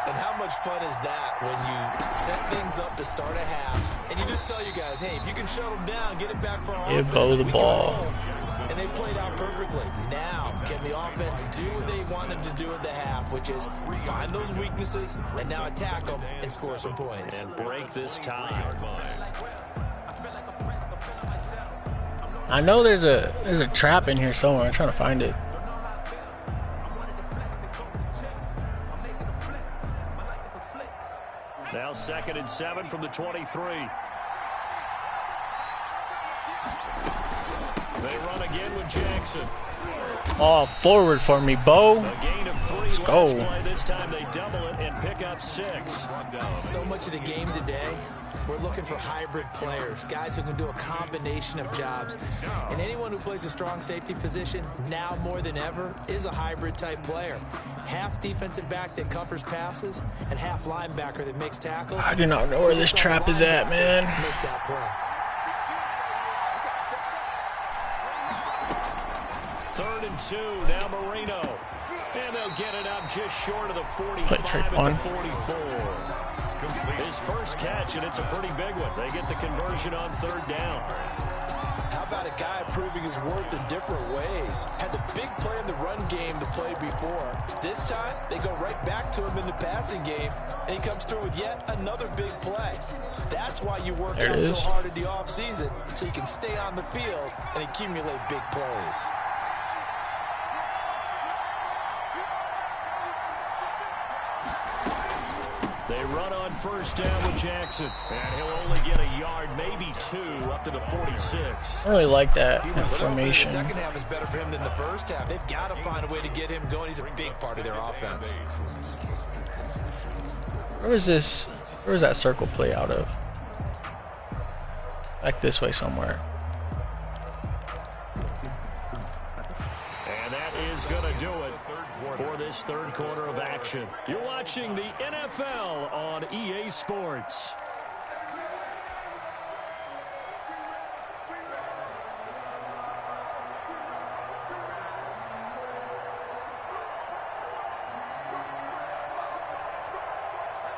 And how much fun is that when you set things up to start a half, and you just tell you guys, hey, if you can shut them down, get it back for our Give offense. Bo the we ball. can roll. And they played out perfectly. Now, can the offense do what they wanted to do at the half, which is find those weaknesses and now attack them and score some points. And break this tie. I know there's a trap in here somewhere. I'm trying to find it. Now 2nd and 7 from the 23. They run again with Jackson. Oh, forward for me, Bo. A gain of 3. Let's last go. play. This time they double it and pick up 6. So much of the game today, we're looking for hybrid players, guys who can do a combination of jobs. And anyone who plays a strong safety position, now more than ever, is a hybrid type player. Half defensive back that covers passes, and half linebacker that makes tackles. I do not know where this trap is at, man. Make that play. 3rd and 2. Now Marino. And they'll get it up just short of the 45 trick and one. the 44. His first catch, and it's a pretty big one. They get the conversion on 3rd down. How about a guy proving his worth in different ways? Had the big play in the run game to play before. This time, they go right back to him in the passing game, and he comes through with yet another big play. That's why you work There it out so is. hard in the offseason, so you can stay on the field and accumulate big plays. They run on 1st down with Jackson. And he'll only get a yard, maybe 2, up to the 46. I really like that Well, the formation. second half is better for him than the first half. They've got to find a way to get him going. He's a big part of their offense. Where is this? Where is that circle play out of? Like this way somewhere. And that is going to do it for this 3rd quarter of action. You're watching the NFL on EA Sports.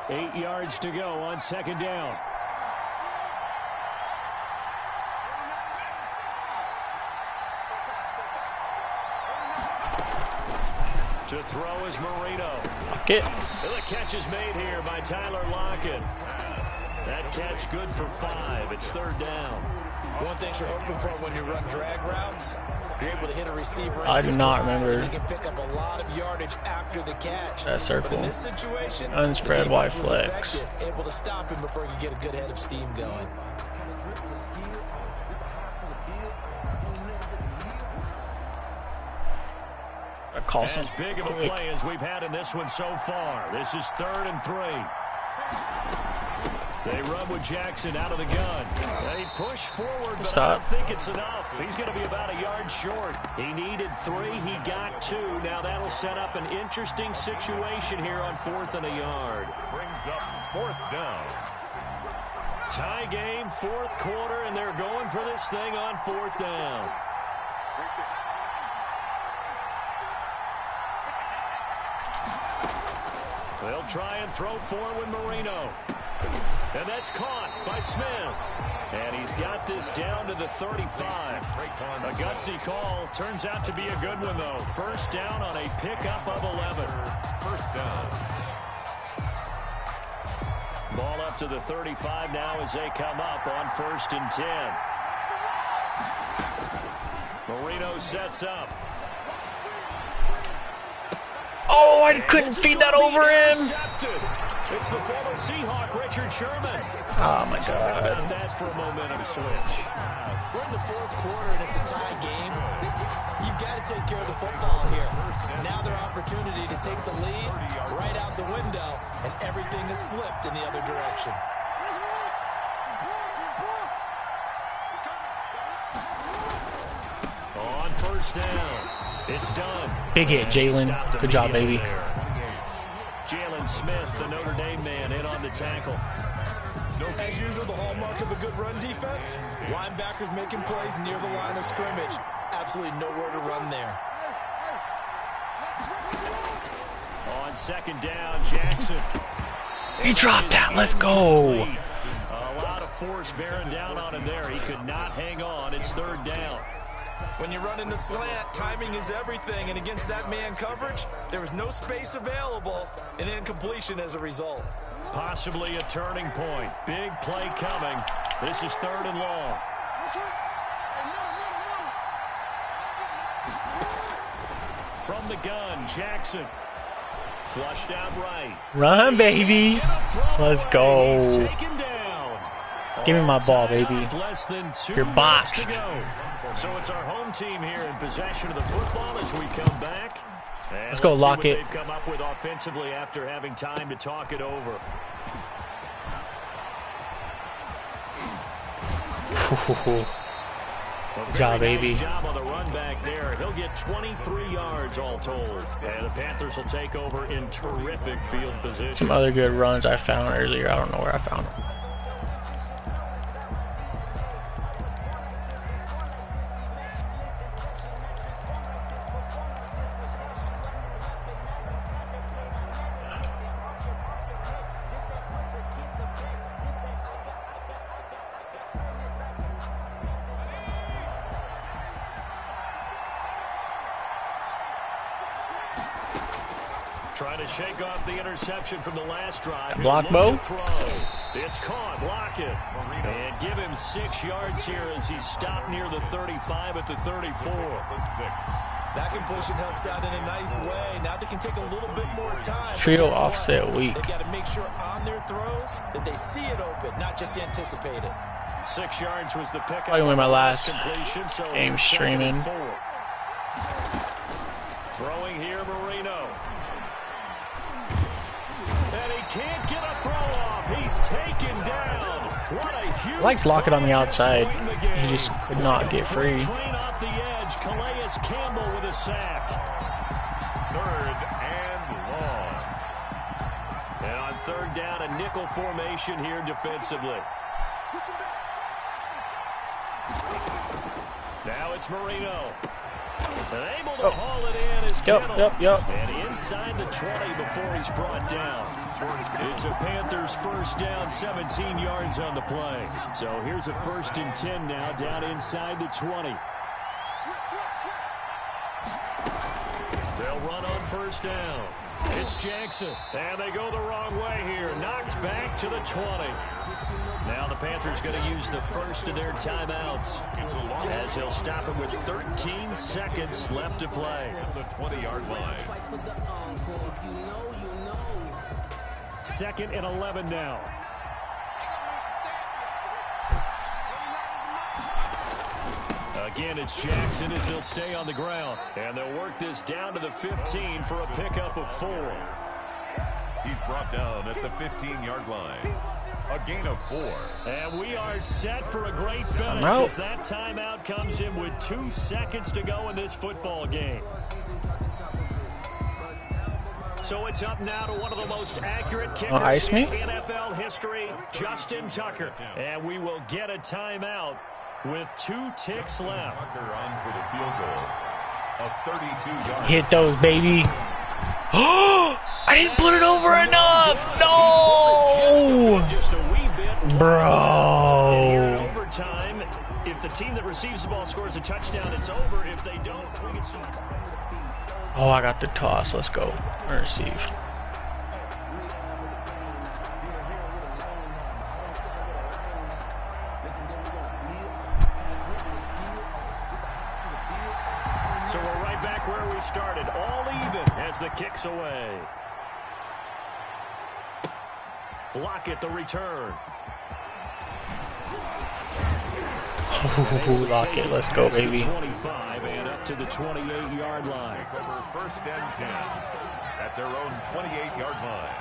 Eight yards to go on 2nd down. To throw is Marino. Get. And the catch is made here by Tyler Lockett. That catch good for 5. It's 3rd down. One thing you're hoping for when you run drag routes, you're able to hit a receiver. I do not remember. You can pick up a lot of yardage after the catch. That circle. But in this situation, Unspread the wide defense was flex. effective, able to stop him before he could get a good head of steam going. I call some As big of a quick. play as we've had in this one so far. This is 3rd and 3. They run with Jackson out of the gun. They push forward, but I don't Stop. think it's enough. He's going to be about a yard short. He needed 3. He got 2. Now that'll set up an interesting situation here on 4th and a yard. Brings up 4th down. Tie game, 4th quarter, and they're going for this thing on 4th down. They'll try and throw forward Marino. And that's caught by Smith. And he's got this down to the 35. A gutsy call. Turns out to be a good one, though. 1st down on a pickup of 11. 1st down. Ball up to the 35 now as they come up on 1st and 10. Marino sets up. Oh, I couldn't feed that over him. Intercepted. It's the former Seahawk, Richard Sherman. Oh my About God. that for a momentum switch. We're in the 4th quarter, and it's a tie game. You've got to take care of the football here. Now their opportunity to take the lead right out the window, and everything is flipped in the other direction. first down. It's done. Big hit, Jalen. Good job, baby. Jalen Smith, the Notre Dame man, in on the tackle. As usual, the hallmark of a good run defense, linebackers making plays near the line of scrimmage. Absolutely nowhere to run there. On second down, Jackson. He dropped that. Let's go. A lot of force bearing down on him there. He could not hang on. It's third down. When you run in the slant, timing is everything, and against that man coverage, there was no space available, and incompletion as a result. Possibly a turning point. Big play coming. This is third and long. From the gun, Jackson. Flushed out right. Run, baby. Let's go. He's taken down. Give me my ball, baby. Less than 2 You're minutes boxed. to go. So it's our home team here in possession of the football as we come back. And let's go, see what Lockett. they've come up with offensively after having time to talk it over. Good job, baby. Nice job on the run back there. He'll get 23 yards all told. And the Panthers will take over in terrific field position. Some other good runs I found earlier. I don't know where I found them. Trying to shake off the interception from the last drive. Block, Bo. It's caught. Block it. And give him 6 yards here as he's stopped near the 35 at the 34. That completion helps out in a nice way. Now they can take a little bit more time. Trio offset weak. They got to make sure on their throws that they see it open, not just anticipate it. 6 yards was the pick. Probably win my last completion. So game streaming. Throwing here, Marino. And he can't get a throw off. He's taken down. What a huge. Likes Lockett on the outside. He just could not get free. Train off the edge. Calais Campbell with a sack. Third and long. And on third down, a nickel formation here defensively. Now it's Marino. And able to haul it in is Kittle. Yep. And inside the 20 before he's brought down. It's a Panthers first down, 17 yards on the play. So here's a 1st and 10 now, down inside the 20. They'll run on first down. It's Jackson. And they go the wrong way here. Knocked back to the 20. Now the Panthers going to use the first of their timeouts as he'll stop it with 13 seconds left to play. The 20-yard line. 2nd and 11 now. Again, it's Jackson as he'll stay on the ground. And they'll work this down to the 15 for a pickup of 4. He's brought down at the 15-yard line. A gain of 4. And we are set for a great finish as that timeout comes in with 2 seconds to go in this football game. So it's up now to one of the most accurate kickers in NFL history, Justin Tucker. And we will get a timeout with 2 ticks left. Tucker on for the field goal. A 32-yard. Hit those, baby. Oh, I didn't put it over enough. No. Bro. Overtime. If the team that receives the ball scores a touchdown, it's over. If they don't, we get some. Oh, I got the toss. Let's go. Or receive. So we're right back where we started. All even as the kick's away. Lockett the return. Lockett, let's go, baby. 25 and up to the 28-yard line. Over 1st and 10 at their own 28-yard line.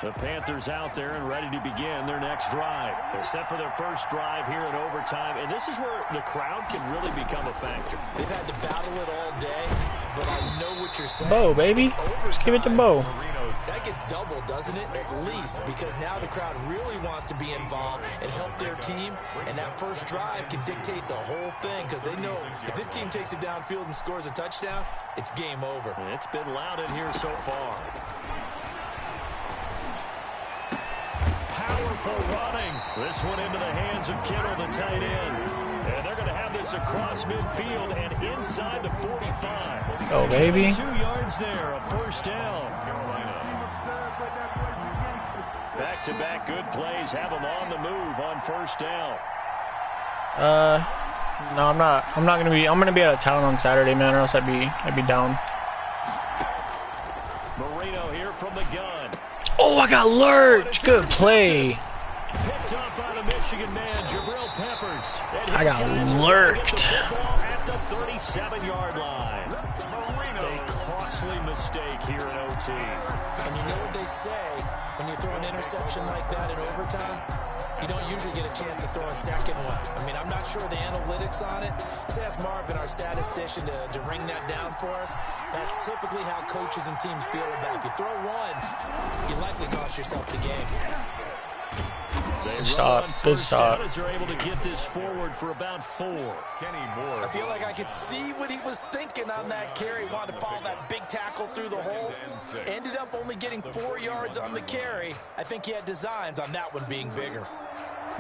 The Panthers out there and ready to begin their next drive. They're set for their first drive here in overtime, and this is where the crowd can really become a factor. They've had to battle it all day, but I know what you're saying. Bo, baby. Let's give it to Bo. That gets doubled, doesn't it? At least, because now the crowd really wants to be involved and help their team, and that first drive can dictate the whole thing, because they know if this team takes it downfield and scores a touchdown, it's game over. And it's been loud in here so far. Powerful running. This one into the hands of Kittle, the tight end. And they're going to have this across midfield and inside the 45. Oh, baby. 2 yards there, a first down. Back-to-back good plays have them on the move on first down. No, I'm not. I'm gonna be out of town on Saturday, man, or else I'd be down. Marino here from the gun. Oh, I got lurched. Good play. Picked up by the Michigan man, Jabril Peppers. I got lurked. At the 37-yard line. A costly mistake here in OT. And you know what they say, when you throw an interception like that in overtime, you don't usually get a chance to throw a second one. I mean, I'm not sure the analytics on it. Let's ask Marvin, our statistician, to ring that down for us. That's typically how coaches and teams feel about it. If you throw one, you likely cost yourself the game. Good stop. Good stop. They're able to get this forward for about 4. Kenny Moore. I feel like I could see what he was thinking on that carry. Wanted to follow that big tackle through the hole. Ended up only getting 4 yards on the carry. I think he had designs on that one being bigger.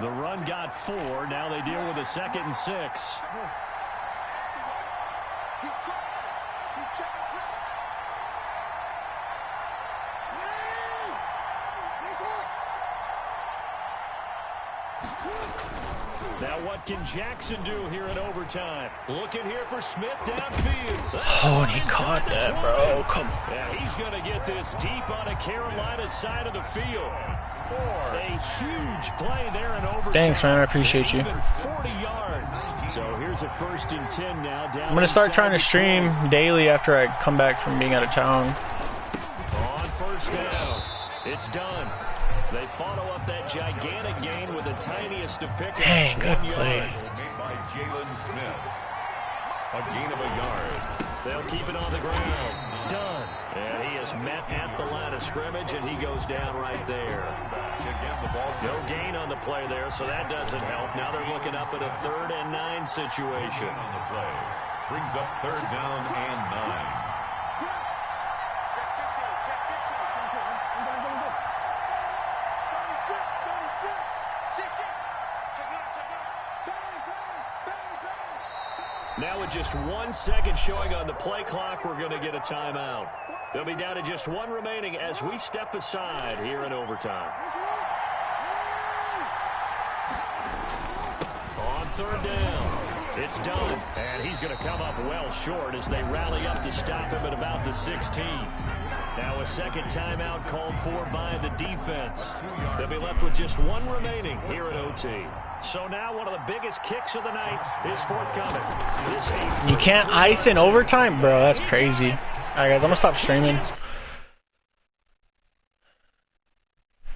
The run got 4. Now they deal with a 2nd and 6. Now what can Jackson do here in overtime? Looking here for Smith downfield. Oh, and he caught that, bro. Come on. Yeah, he's going to get this deep on a Carolina side of the field. A huge play there in overtime. Thanks, man. I appreciate you. Even 40 yards. So here's a 1st and 10 now. Down I'm going to start trying to stream daily after I come back from being out of town. On first down. It's done. They follow up that gigantic gain with the tiniest of pickups. Dang, good 1 play. yard. Made by Jalen Smith. A gain of a yard. They'll keep it on the ground. Done. And he is met at the line of scrimmage, and he goes down right there. Again, the ball. No gain on the play there, so that doesn't help. Now they're looking up at a 3rd and 9 situation. On the play. Brings up 3rd down and 9. Now with just 1 second showing on the play clock, we're going to get a timeout. They'll be down to just 1 remaining as we step aside here in overtime. On 3rd down, it's done. And he's going to come up well short as they rally up to stop him at about the 16. Now a 2nd timeout called for by the defense. They'll be left with just 1 remaining here at OT. So now one of the biggest kicks of the night is forthcoming. You can't ice in overtime? Bro, that's crazy. Alright, guys, I'm going to stop streaming.